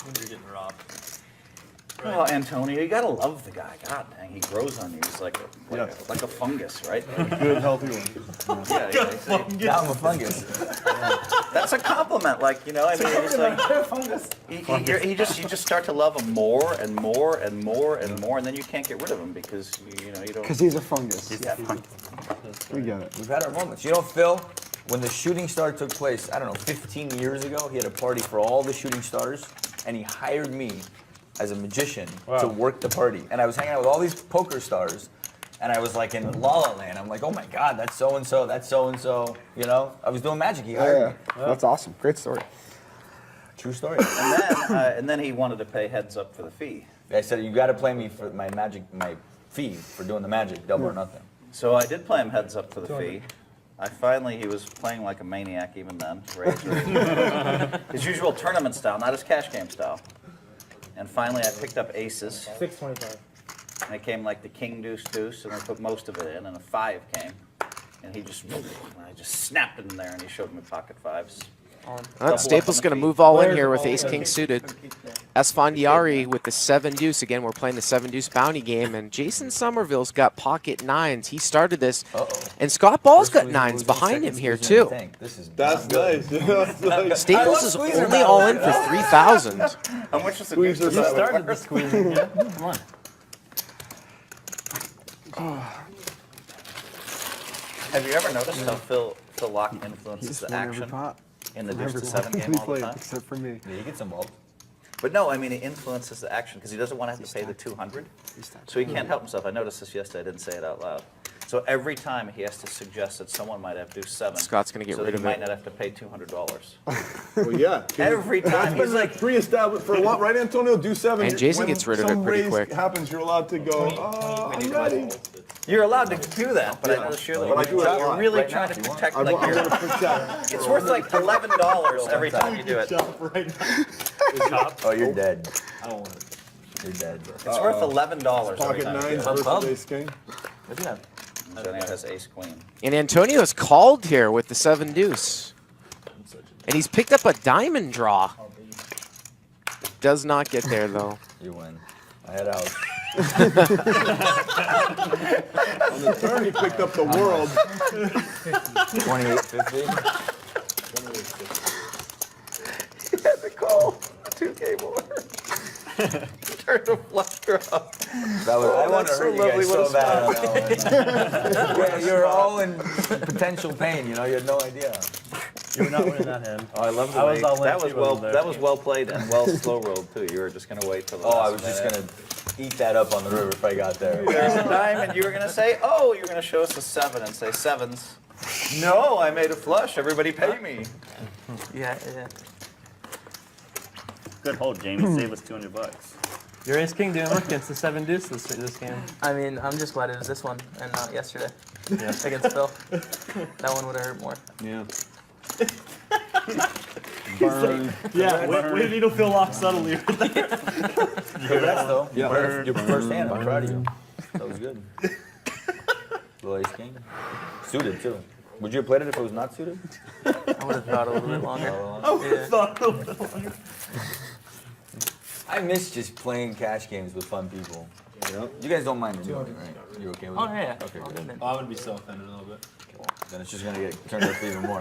You're getting robbed. Oh, Antonio, you gotta love the guy. God dang, he grows on you. He's like a fungus, right? Good, healthy one. Yeah, now I'm a fungus. that's a compliment. Like, you know, I mean, it's like you just start to love him more and more and more and more, and then you can't get rid of him because you know you don't. Because he's a fungus. Yeah. We get it. We've had our moments. You know, Phil, when the shooting star took place, I don't know, 15 years ago, he had a party for all the shooting stars, and he hired me as a magician to work the party. And I was hanging out with all these poker stars, and I was like in La La Land. I'm like, oh my God, that's so-and-so, that's so-and-so. You know, I was doing magic. He hired me. That's awesome. Great story. True story. And then he wanted to pay heads up for the fee. I said, you got to play me for my fee for doing the magic, double or nothing. So I did play him heads up for the fee. He was playing like a maniac even then. His usual tournament style, not his cash game style. And finally I picked up aces. 625. And it came like the king deuce deuce, and I put most of it in, and a 5 came. And I just snapped it in there, and he showed me pocket 5s. Staples going to move all in here with ace-king suited. Esfandiari with the 7-deuce. Again, we're playing the 7-deuce bounty game, and Jason Somerville's got pocket 9s. He started this, and Scott Ball's got 9s behind him here, too. That's nice. That's nice. Staples is only all in for 3,000. How much is the Squeeze deuce? this out. Started the squeezing, yeah? Come on. Have you ever noticed how Phil Lock influences the action in the deuce to 7 game all the time? Except for me. Yeah, he gets involved. But no, I mean, he influences the action because he doesn't want to have to pay the 200. So he can't help himself. I noticed this yesterday. I didn't say it out loud. So every time he has to suggest that someone might have deuce 7. Scott's going to get rid of he might it. not have to pay $200. Well, yeah. Every time. That's been He's like like, pre-established for a while, right, Antonio? Do 7. And Jason When gets rid of it some pretty raise quick. happens, you're allowed to go, oh, I'm ready. you're allowed to do that, but I noticed you're, But I do it a you're lot. really Right now, trying if to you want. protect I'm like going your, to protect. it's worth like $11 every time you do it. Oh, you're dead. I don't want it. You're dead. It's worth $11 every Pocket time you do 9s it. Pub. versus ace king. Look at that. Antonio has ace queen. And Antonio's called here with the 7-deuce. And he's picked up a diamond draw. Does not get there, though. You win. I had out. On the turn, he picked up the world. 28.50. He had to call 2K more. Turn the flush draw. That was, I want to that's so hurt you lovely. guys What a so bad on that one. Yeah, you're all in potential pain, you know, you had no idea. You were not winning that hand. Oh, I love the I way was all in, that was she well. wasn't there. That was well played and well slow rolled too. You were just gonna wait till the Oh, I last was just minute. gonna eat that up on the river if I got there. There's a diamond. You were gonna say, oh, you're gonna show us a 7 and say 7s. No, I made a flush. Everybody pay me. Yeah. Good hold, Jamie. Save us $200. Your ace king didn't work against the 7-deuce this game. I mean, I'm just glad it was this one and not yesterday Yeah. against Phil. That one would have hurt more. Yeah. Burn. Yeah, way to needle Phil off subtly. Congrats, though. Yeah. Your first hand, I'm proud of you. That was good. Little ace king. Suited, too. Would you have played it if it was not suited? I would have thought a little bit longer. Yeah. I miss just playing cash games with fun people. Yep. You guys don't mind me doing it, right? You okay with Oh, it? yeah. Okay, I'll good. do it. Oh, I'm gonna be so offended a little bit. Then it's just gonna get turned up even more.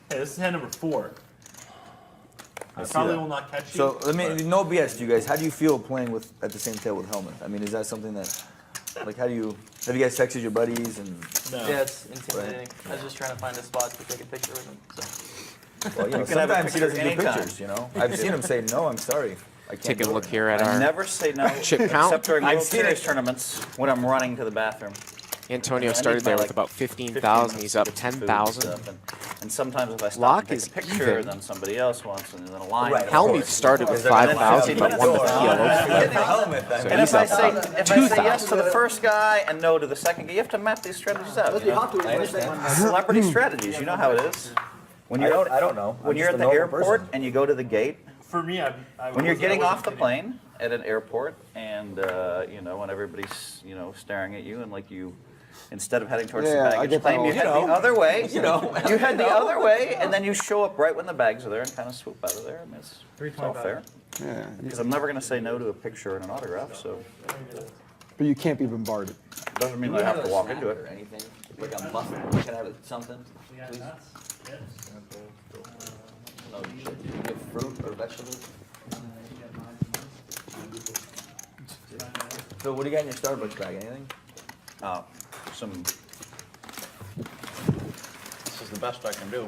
Hey, this is hand number 4. I see probably that. will not catch you. So let me, no BS to you guys. How do you feel playing with at the same table with Hellman? I mean, is that something that, like, have you guys texted your buddies and? No. Yeah, it's intimidating. I was just trying to find a spot to take a picture with him. So. Well, you know, can have a sometimes he doesn't picture do anytime. pictures. You know, I've seen him say no. I'm sorry. I can't Take a do look it." here at I our never say no, chip count. except during I've World seen Series it. tournaments when I'm running to the bathroom. Antonio I need started my, there with like, about 15 15,000. He's up minutes to get some food 10,000. stuff, and sometimes if I stop Lock and take is a picture, even. then somebody else wants, and then a line. Right. goes Helmuth forward. started with Because they're gonna 5,000, but won the door. PLO Hit flip. the helmet. So And he's if I up say about if I say 2,000. yes to the first guy and no to the second guy, you have to map these strategies out. You know? I understand. Celebrity strategies, you know how it is. When I you're don't know. when I'm you're just at a the normal airport person. and you go to the gate, For me, when you're getting off the plane at an airport and you know, when everybody's, you know, staring at you and like you, instead of heading towards the Yeah, I baggage get that claim, all you the head time. the other way. You head the other way, and then you show up right when the bags are there and kind of swoop out of there. I mean, it's all fair. Yeah. Because I'm never going to say no to a picture and an autograph, so But you can't be bombarded. it doesn't mean I have to walk into Or it. anything? Like a muffin? Can I have something? Please? No, you should. You get fruit or vegetables? Phil, what do you got in your Starbucks bag? Anything? Some This is the best I can do.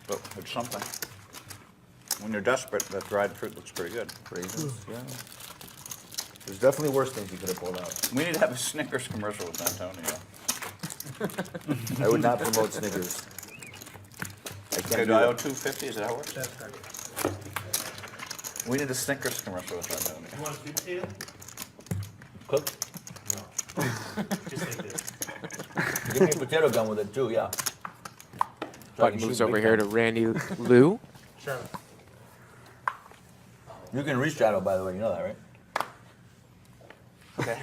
But it's something. When you're desperate, that dried fruit looks pretty good. Raisins? Yeah. There's definitely worse things you could have pulled out. We need to have a Snickers commercial with Antonio. I would not promote Snickers. I can't Okay, do do I owe that. $2.50? Is that how it works? That's correct. We need a Snickers commercial with Antonio. You want a sweet potato? Cook? Just like this. Give me a potato gun with it too, yeah. So I Button can moves shoot over big here time. to Randy Lou. Sure. You can restraddle, by the way, you know that, right? Okay.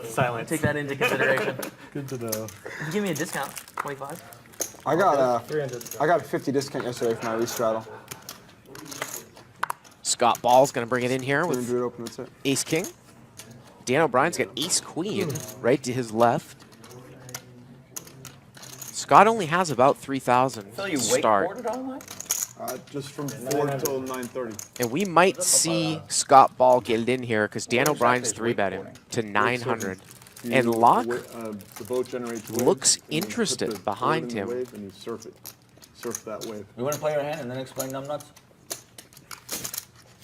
Silence. Take that into consideration. Good to know. Did you give me a discount? 25? I got 300. a 50 discount yesterday for my restraddle. Scott Ball's going to bring it in here Didn't with do it open, that's it. Ace King. Dan O'Brien's got Ace Queen right to his left. Scott only has about 3,000 Phil, you start. wakeboarded all night? Just from 4 till 9:30. And we might see Scott Ball get it in here because Dan O'Brien's 3-betting to 900. And Locke The boat generates waves, looks and you put interested the board behind in the him. wave and you surf it. Surf that wave. You want to play your hand and then explain numb nuts?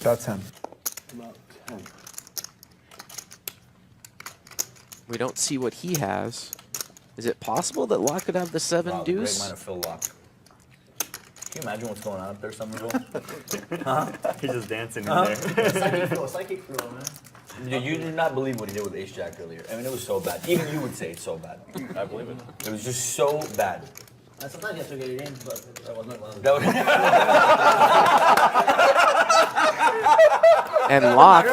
About 10. About 10. We don't see what he has. Is it possible that Locke could have the 7 Wow, great deuce? mind of Phil Locke. Can you imagine what's going on up there, Somerville? He's just dancing in there. Psychic flow, man. You do not believe what he did with Ace Jack earlier. I mean, it was so bad. Even you would say it's so bad. I believe it. It was just so bad. Sometimes you have to get it in, but that was not one of them. That was And Locke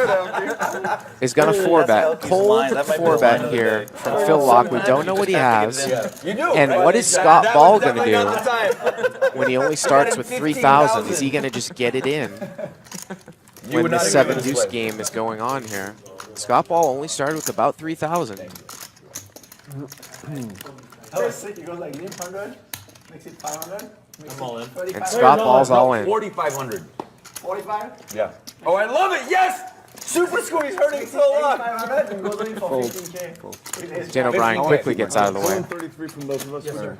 is going to 4-bet. Elke's Cold line. That might be the line 4-bet of the here day. from Phil Locke. We don't know what he has. You do. And right? what is That- Scott that Ball was going to definitely do not the time. when he only starts with 3,000? Is he going to just get it in You when would the not agree 7 with this deuce way. game is going on here? Scott Ball only started with about 3,000. How is it? You go like 100, makes it 500. I'm all in. And Scott Ball's all in. 4,500. 45, Yeah. Oh, I love it. Yes. Super squeeze hurting Phil Locke. 500, and goes in for 15K. Dan O'Brien quickly gets out of the way. 733 from both of us. Yes, sir.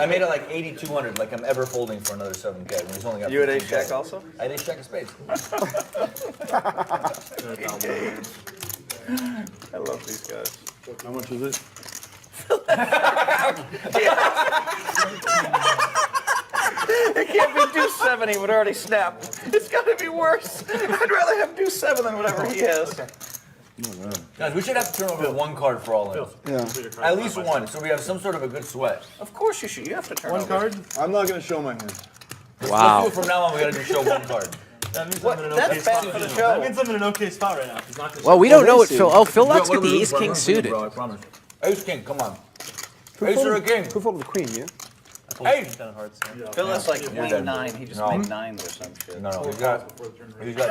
I made it like 8,200, like I'm ever folding for another 7K when he's only got You at 15K. Ace Jack also? I had Ace Jack of spades. I love these guys. How much is it? It can't be deuce 7, he would already snap. It's got to be worse. I'd rather have deuce 7 than whatever he has. Guys, we should have to turn over one card for all in. Yeah. At least one, so we have some sort of a good sweat. Of course you should. You have to turn One over. card? I'm not going to show my hand. Let's Wow. do it from now on. We gotta just show one card. That means What? I'm in an That's okay bad spot. for the That show. means I'm in an okay spot right now. He's not gonna Well, we don't know what Ace Phil. Oh, Phil Locke's got the What Ace are we King losing, suited. bro, I promise. Ace King, come on. Who Ace or a folded- king? Who folded the queen, you? Hey! Ten of hearts. Yeah. Phil has like You're queen dead. 9. He just No. made 9s or some shit. No, he's got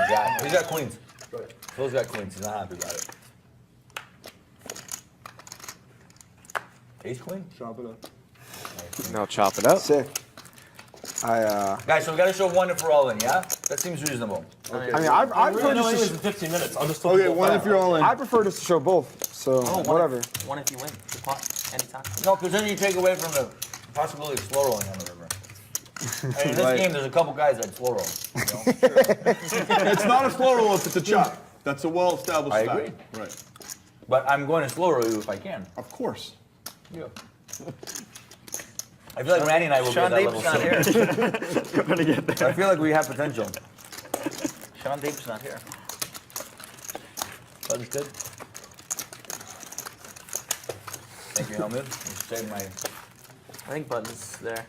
jack. He's got queens. Phil's got queens. He's not happy about it. Ace queen? Chop it up. And they'll chop it up. Sick. Guys, so we gotta show one if we're all in, yeah? That seems reasonable. I mean, I We're prefer gonna just in to 15 minutes. I'll just Okay, one if you're all in. I prefer just to show both. So whatever. One if you win the pot anytime. No, because then you take away from the possibility of slow rolling on the river. And in this game, there's a couple guys that slow roll. You know? It's not a slow roll if it's a chop. That's a well-established I fact. agree. Right. But I'm going to slow roll you if I can. Of course. Yeah. I feel like Randy and I will be Sean at that level Deep's not soon. here. I feel like we have potential. Sean Deep's not here. That is good. Thank you, Helmut. You saved my... I think Button's there.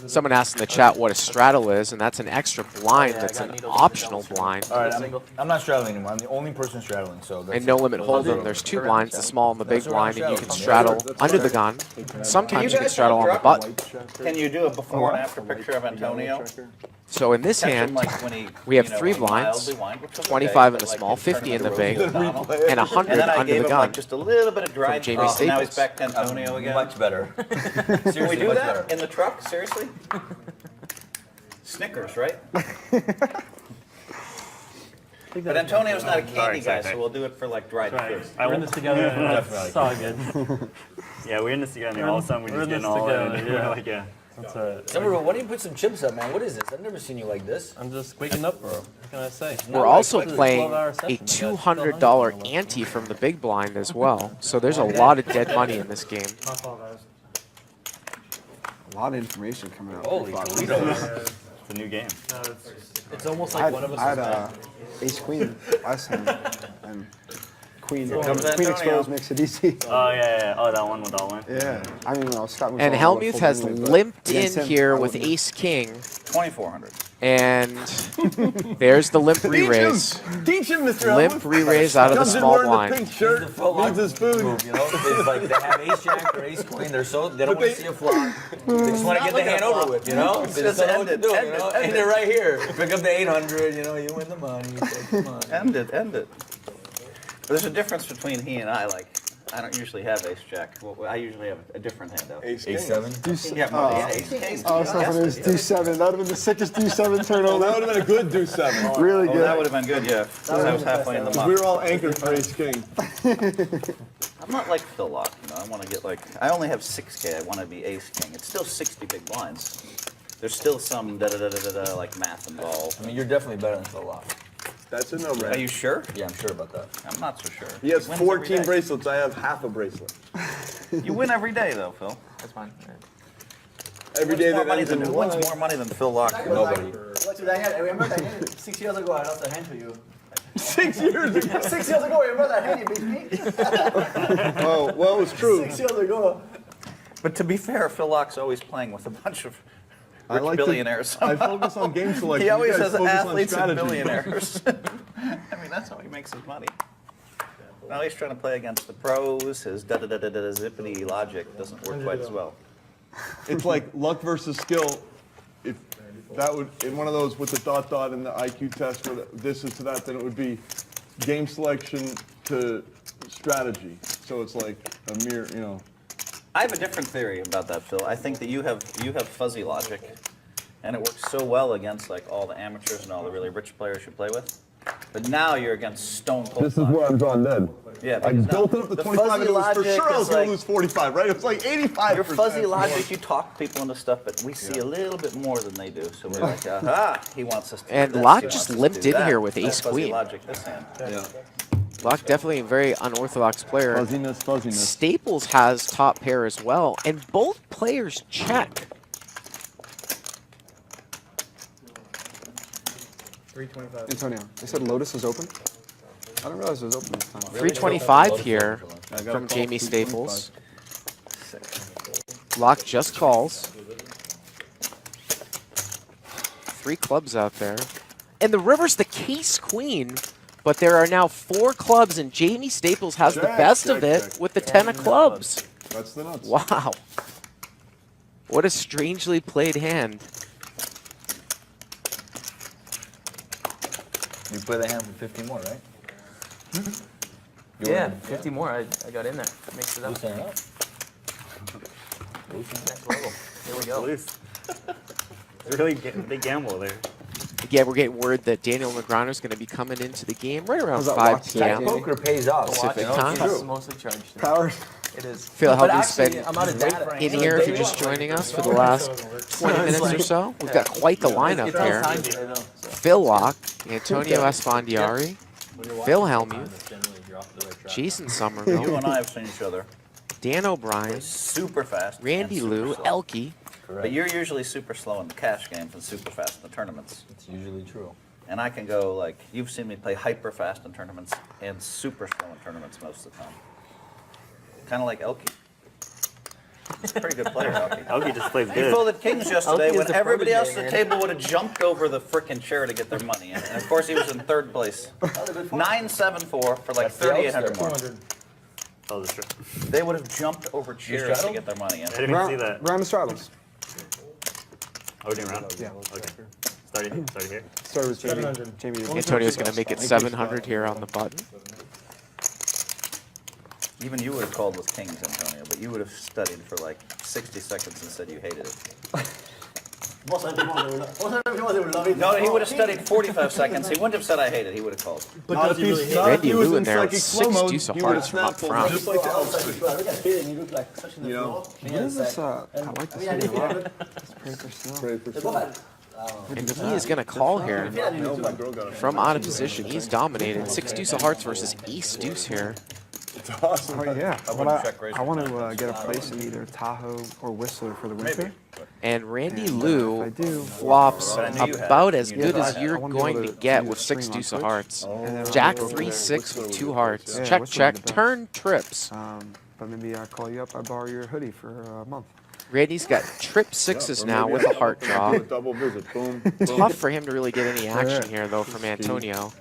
Someone asked in the chat what a straddle is, and that's an extra blind yeah, I that's got an needles. optional blind. All right, Single. I'm not straddling anymore. I'm the only person straddling, so that's And no limit those are hold'em. zero. There's two blinds, the small and the big That's what I'm blind, and you can straddling. straddle under the gun. Sometimes you can straddle on the button. Can you do a before and after picture of Antonio? So in this Catch him, hand, like, when he, we have you know, 3 like, blinds, mildly whined, which was 25 in okay, the but, small, like, 50 in the tournament big, of Rosie O'Donnell. and 100 And then I under gave the him like gun. just a little bit of dried Jamie oh, now he's Staples. back to Antonio again. Much better. Can Seriously, we do much that better. in the truck? Seriously? Snickers, right? But Antonio's not a candy guy, so we'll do it for like dried fruit. We're in this together. Definitely. It's all good. Yeah, we're in this together. And all of a sudden, we We're just in getting this all in. together, yeah. Like, yeah. That's it. Somerville, why don't you put some chips up, man? What is this? I've never seen you like this. I'm just waking up, bro. What can I say? We're also It's a playing 12-hour a session. We got still $200 100 ante from the big blind as well. So there's a lot of dead money in this game. A lot of information coming out. Holy Toledo. It's a new game. It's almost I like had, one of us I is had ace queen last time, and queen comes queen Antonio. exposed makes it easy. Oh, yeah. Oh, that one with all in. Yeah, I mean, Scott. And Helmuth has limped in against him, here I with wouldn't. ace king, 2,400. and there's the limp re-raise. Teach him, Mr. Limp re-raise out of the Comes in small wearing the blind. pink shirt, needs his food. Move, you know? It's like they have ace jack or ace queen. They don't want to see a flop. They just want to get the hand over with, you know? They just don't know what to do, you know? And they're right here. Pick up the 800, you know, you win the money. You take the money. End it. But there's a difference between he and I. Like, I don't usually have ace jack. Well, I usually have a different hand out. Ace Ace king. 7. Yeah, ace king. Oh, it's not funny. It's D7. That would have been the sickest D7 Oh, that turnover. would have been a good do 7. Really Oh, good. that would have been good, yeah. 'Cause I was halfway in the We muck. were all anchored for ace king. I'm not like Phil Lock, you know. I want to get like. I only have 6K. I want to be ace king. It's still 60 big blinds. There's still some like math involved. I mean, you're definitely better than Phil Lock. That's a Are no-brainer. you sure? Yeah, I'm sure about that. I'm not so sure. He has Wins every 14 day. bracelets. I have half a bracelet. You win every day, though, Phil. That's fine. Every day More that money ends in than, who one. wins more money than Phil Lock? Nobody. Dude, I remember that hand 6 years ago. I lost a hand to you. 6 years ago. 6 years ago, remember that hand you beat me? Oh, well, it's true. 6 years ago. But to be fair,Il Lock's always playing with a bunch of I rich like to- billionaires. I focus on game selection. He You always guys has focus on athletes and strategy. billionaires. I mean, that's how he makes his money. Now he's trying to play against the pros. His da-da-da-da-da zippity logic doesn't work quite as well. It's like luck versus skill. If that would, in one of those with the dot and the IQ test where this is to that, then it would be game selection to strategy. So it's like a mere, you know. I have a different theory about that, Phil. I think that you have fuzzy logic, and it works so well against like all the amateurs and all the really rich players you play with. But now you're against stone cold. This is where I'm drawn dead. Yeah, I because built now it up to the 25 fuzzy and it was for logic sure I was is going like- to lose 45, right? It was like 85%. Your fuzzy logic, you talk people into stuff, but we see a little bit more than they do. So we're like, aha, he wants us to And do this, Locke he just wants us to limped do in that. here with That's ace fuzzy queen. logic this hand. Yeah. Locke definitely a very unorthodox player. Fuzziness. Staples has top pair as well, and both players check. 325. Antonio, they said Lotus was open. I didn't realize it was open this time. 325 here I gotta from call Jamie 325. Staples. Locke just calls. 3 clubs out there. And the river's the case queen, but there are now 4 clubs, and Jamie Staples has the Check, best of check, it check. with the 10 of clubs. That's the nuts. Wow. What a strangely played hand. You play the hand for 50 more, right? Yeah, 50 more. I got in there. Mixed it up. Loosen it up. Next level. Here we go. Police. Really, they gamble there. Again, we're getting word that Daniel Negreanu is going to be coming into the game right around How's that 5 watch p.m. check? Poker pays off. Pacific you know? time. It's mostly charged. Power. It is. Phil, But Helmuth's actually, been I'm out of data. in here if you're just joining us for the last 20 minutes or so. We've got quite the lineup It's here. time today, though. So. Phil Locke, Antonio Esfandiari, Phil Helmuth, Jason You Somerville, and I have seen each other. Dan O'Brien, Super fast. Randy and super Lou, slow. Elke. But you're usually super slow in the cash games and super fast in the tournaments. It's usually true. And I can go like, you've seen me play hyper fast in tournaments and super slow in tournaments most of the time. Kind of like Elke. He's a pretty good player, Hockey. Hockey just plays He good. folded kings yesterday is when the everybody else protege, at the man. table would have jumped over the frickin' chair to get their money in. And of course, he was in third place. 9-7-4 for like 3,800 more. Oh, the strip. They would have jumped over chairs to get their money in. I didn't even see that. Round of straddles. Oh, we're doing round? Yeah. Okay. Starting here. Started with Jamie. Jamie did. Antonio's going to make it 700 here on the button. Even you would have called with kings, Antonio, but you would have studied for like 60 seconds and said you hated it. Most of the people they will love it. No, he would have studied 45 seconds. He wouldn't have said I hate it. He would have called. But does he really hate it? Randy he was Lou in in there with psychic slow 6 mode, deuce of he would hearts have from up snapped front. just like the Outside Elks. the floor. Look at Phil, he looked like such in the You know, floor. What is this? I like this one a lot. Let's pray for snow. Pray for They snow. both had- And he is going to call here No, my girl got it. from out of position. He's dominated. 6 deuce of hearts versus ace deuce here. It's awesome. Oh yeah. wouldn't check raise I want to get a place in either Tahoe or Whistler for the winter. And Randy And, Lou if I do- flops But I knew you had about it. as You good knew as I you're wanna be able going to to get do with a 6 stream deuce on of Twitch. hearts. And then Jack I'll go 3-6 with 2 hearts. Yeah, Check, what's check. the best? Turn trips. But maybe I call you up. I borrow your hoodie for a month. Randy's got trip 6s Or now maybe with I a heart do a draw. double visit. Boom. Tough for him to really get any action here, though, from Antonio.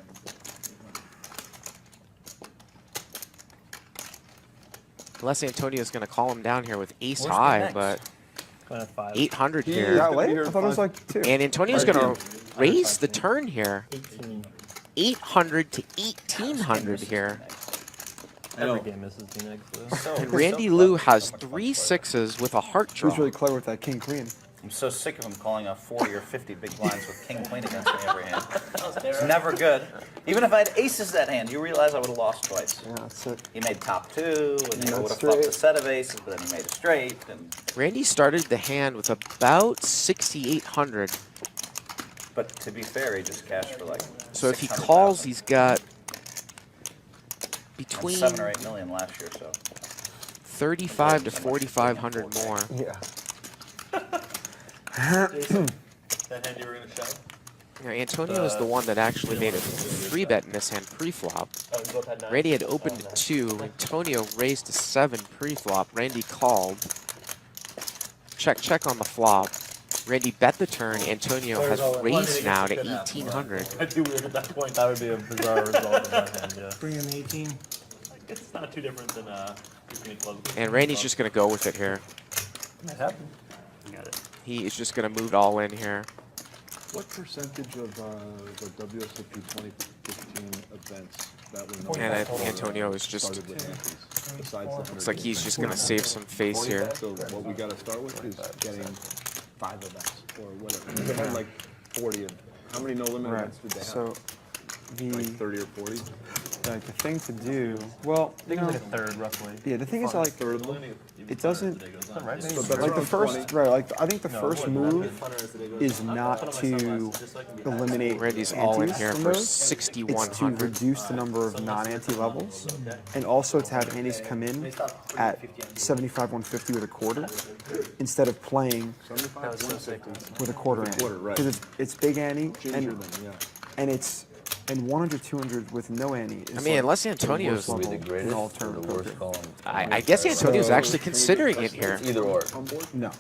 Unless Antonio's going to call him down here with ace Where's the high, next? but Kind of 5. 800 He here. is- That late? I thought it was like 2. And Antonio's going to raise the turn here. 18. 800 to 1800 here. Every game misses Phoenix. So. And Randy Lou has 3 6s with a heart She was draw. really clever with that king queen. I'm so sick of him calling off 40 or 50 big blinds with king queen against me every hand. It's never good. Even if I had aces that hand, you realize I would have lost twice. Yeah, that's it. He made top 2, and then he Yeah, would have straight. flopped a set of aces, but then he made a straight. And Randy started the hand with about 6,800. but to be fair, he just cashed for like. So if he 600,000. calls, he's got And between 7 or 8 million last year, so. 35 to 4,500 more. Yeah. That hand you were going to show? Now, Antonio is the one that actually made a 3-bet in this hand pre-flop. Oh, we both had 9. Randy had opened to 2. Antonio raised to 7 pre-flop. Randy called. Check, check on the flop. Randy bet the turn. Antonio has raised now to 1,800. That'd be weird at that point. That would be a bizarre result of that hand, yeah. Bring in 18. It's not too different than keeping it close. And Randy's just going to go with it here. Might happen. Got it. He is just going to move it all in here. What percentage of the WSOP 2015 events that were known And Antonio is just, started with antes, besides the 100 looks like he's just going to save some face here. So what we got to start with is getting 5 events or whatever. They had like 40. How many no limit Right. events did they have? So like the 30 or 40. like the thing to do. Well, I think it was like a third, roughly. yeah. The thing is like Third of them. it doesn't. Right? So that's Like the around first, 20. right? Like I think the first move is not to eliminate Randy's all in antes here from for those. It's to 6,100. reduce the number of non-ante levels, and also to have antes come in at 75, 150 with a quarter, instead of playing That was so sick. with a quarter ante. Quarter, right. Because it's big ante, Ginger and them, yeah. and it's and 100, 200 with no ante. Is I mean, like unless the Antonio's, worst level in all tournament poker. I guess Antonio's actually considering it here. Either or. No.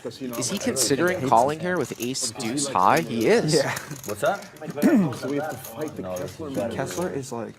Does he not Is he like- considering calling here with ace deuce high? He is. Yeah. What's that? So we have to fight the Kessler man. Kessler is like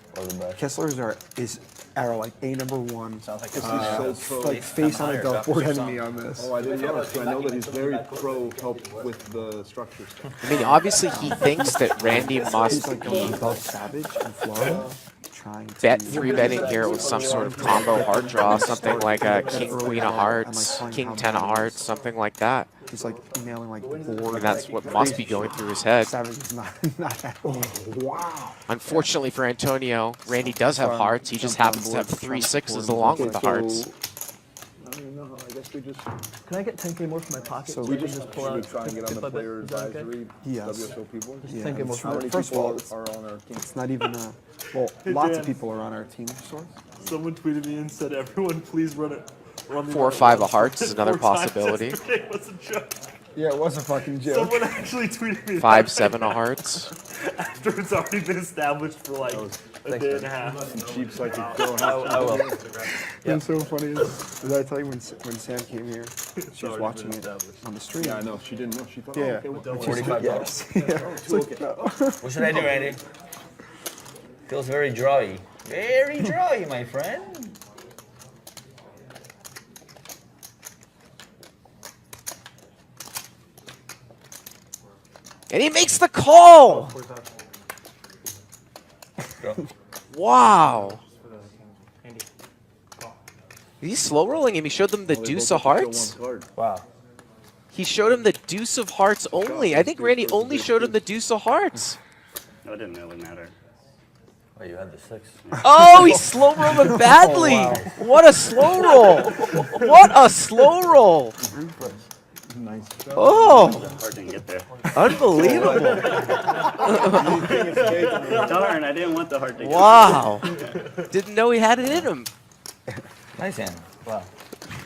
Kessler's is our like A#1. Sounds like This is so pro. Like face on a dartboard enemy on this. Oh, I didn't know. So I know that he's very pro help with the structure stuff. I mean, obviously he thinks that Randy He's must like going above Savage in Florida, trying to bet 3-betting here with some sort of combo heart draw, something like a king queen of hearts, king 10 of hearts, something like that. He's like emailing like board. And that's what must be going through his head. Savage is not happy. Wow. Unfortunately for Antonio, Randy does have hearts. He just happens to have 3 6s along with the hearts. I don't even know. I guess we just Can I get 10K more from my pocket? So I we can should pull out try and get on the if I bet. player Is that okay? advisory Yes. WSOP board. Yeah, Thank you, it's How many first of all, people are on our team? it's not even a. Well, lots of people are on our team. Sort. Someone tweeted me and said, "Everyone, please run it." Run the 4 or 5 of amount hearts is another 4 times possibility. yesterday was a joke. Yeah, it was a fucking joke. Someone actually tweeted me 5-7 of hearts. after it's already been established for like a day and a half. Cheap psychic going I will. It's so funny. Did I tell you when Sam came here, she was watching it on the stream? Yeah, I know. She didn't know. She thought, Yeah. oh, okay, well, $45. Yes. Yeah. It's like, no. What should I do, Randy? Feels very drawy. Very drawy, my friend. And he makes the call. Go. Wow. He's slow rolling him. He showed them the deuce of hearts. Wow. He showed him the deuce of hearts only. I think Randy only showed him the deuce of hearts. No, it didn't really matter. Oh, you had the 6. Oh, he slow rolled him badly. What a slow roll. What a slow roll. nice. Oh, Heart didn't get there. unbelievable. Darn, I didn't want the heart to get Wow. Didn't know he had it in him. Nice hand. Wow.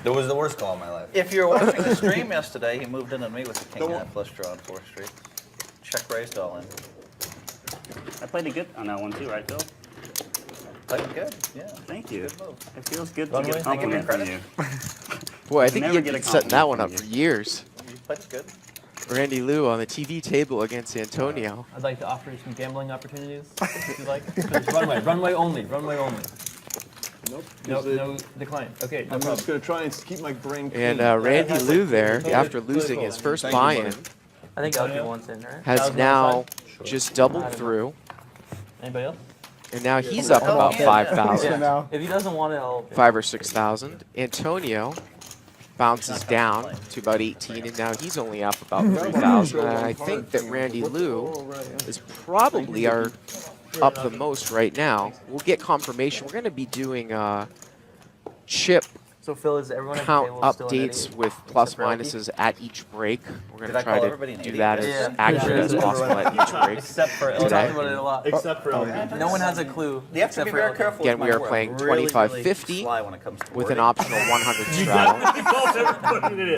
That was the worst call of my life. If you were watching the stream yesterday, he moved in on me with the king high flush draw on 4th Street. Check raised all in. I played it good on that one too, right, Phil? Played good, yeah. Thank you. Good move. It feels good to Run get a away. compliment from you. Boy, I think Never he had get a been setting that one up compliment for years. You played good. Randy Lou on the TV table against Antonio. I'd like to offer you some gambling opportunities, if you'd like. Just runway only, runway only. Nope. Nope, no decline. Okay, no I'm problem. just going to try and keep my brain clean. And Randy Lou there, after losing his first Thank you, buy-in, buddy. I think LQ wants in, right? has 1,000 now just doubled through, Anybody else? and now he's up about 5,000, now. If he doesn't want it, I'll. 5 or 6,000. Antonio bounces down to about 18, and now he's only up about 3,000. And I think that Randy Lou is probably up the most right now. We'll get confirmation. We're going to be doing chip So Phil, is everyone at the count table still an updates idiot? with plus Except for LQ? minuses at each break. We're going Did I to try call to everybody an do idiot? that as Yeah. accurate as possible at each break. Except for We Today. talked about it a lot. Except for No one has a clue. You have to except be for very LQ. careful Again, with we my are word. playing Really, really 25-50 sly when it comes to with an wording. optional 100 straddle. Putting it in.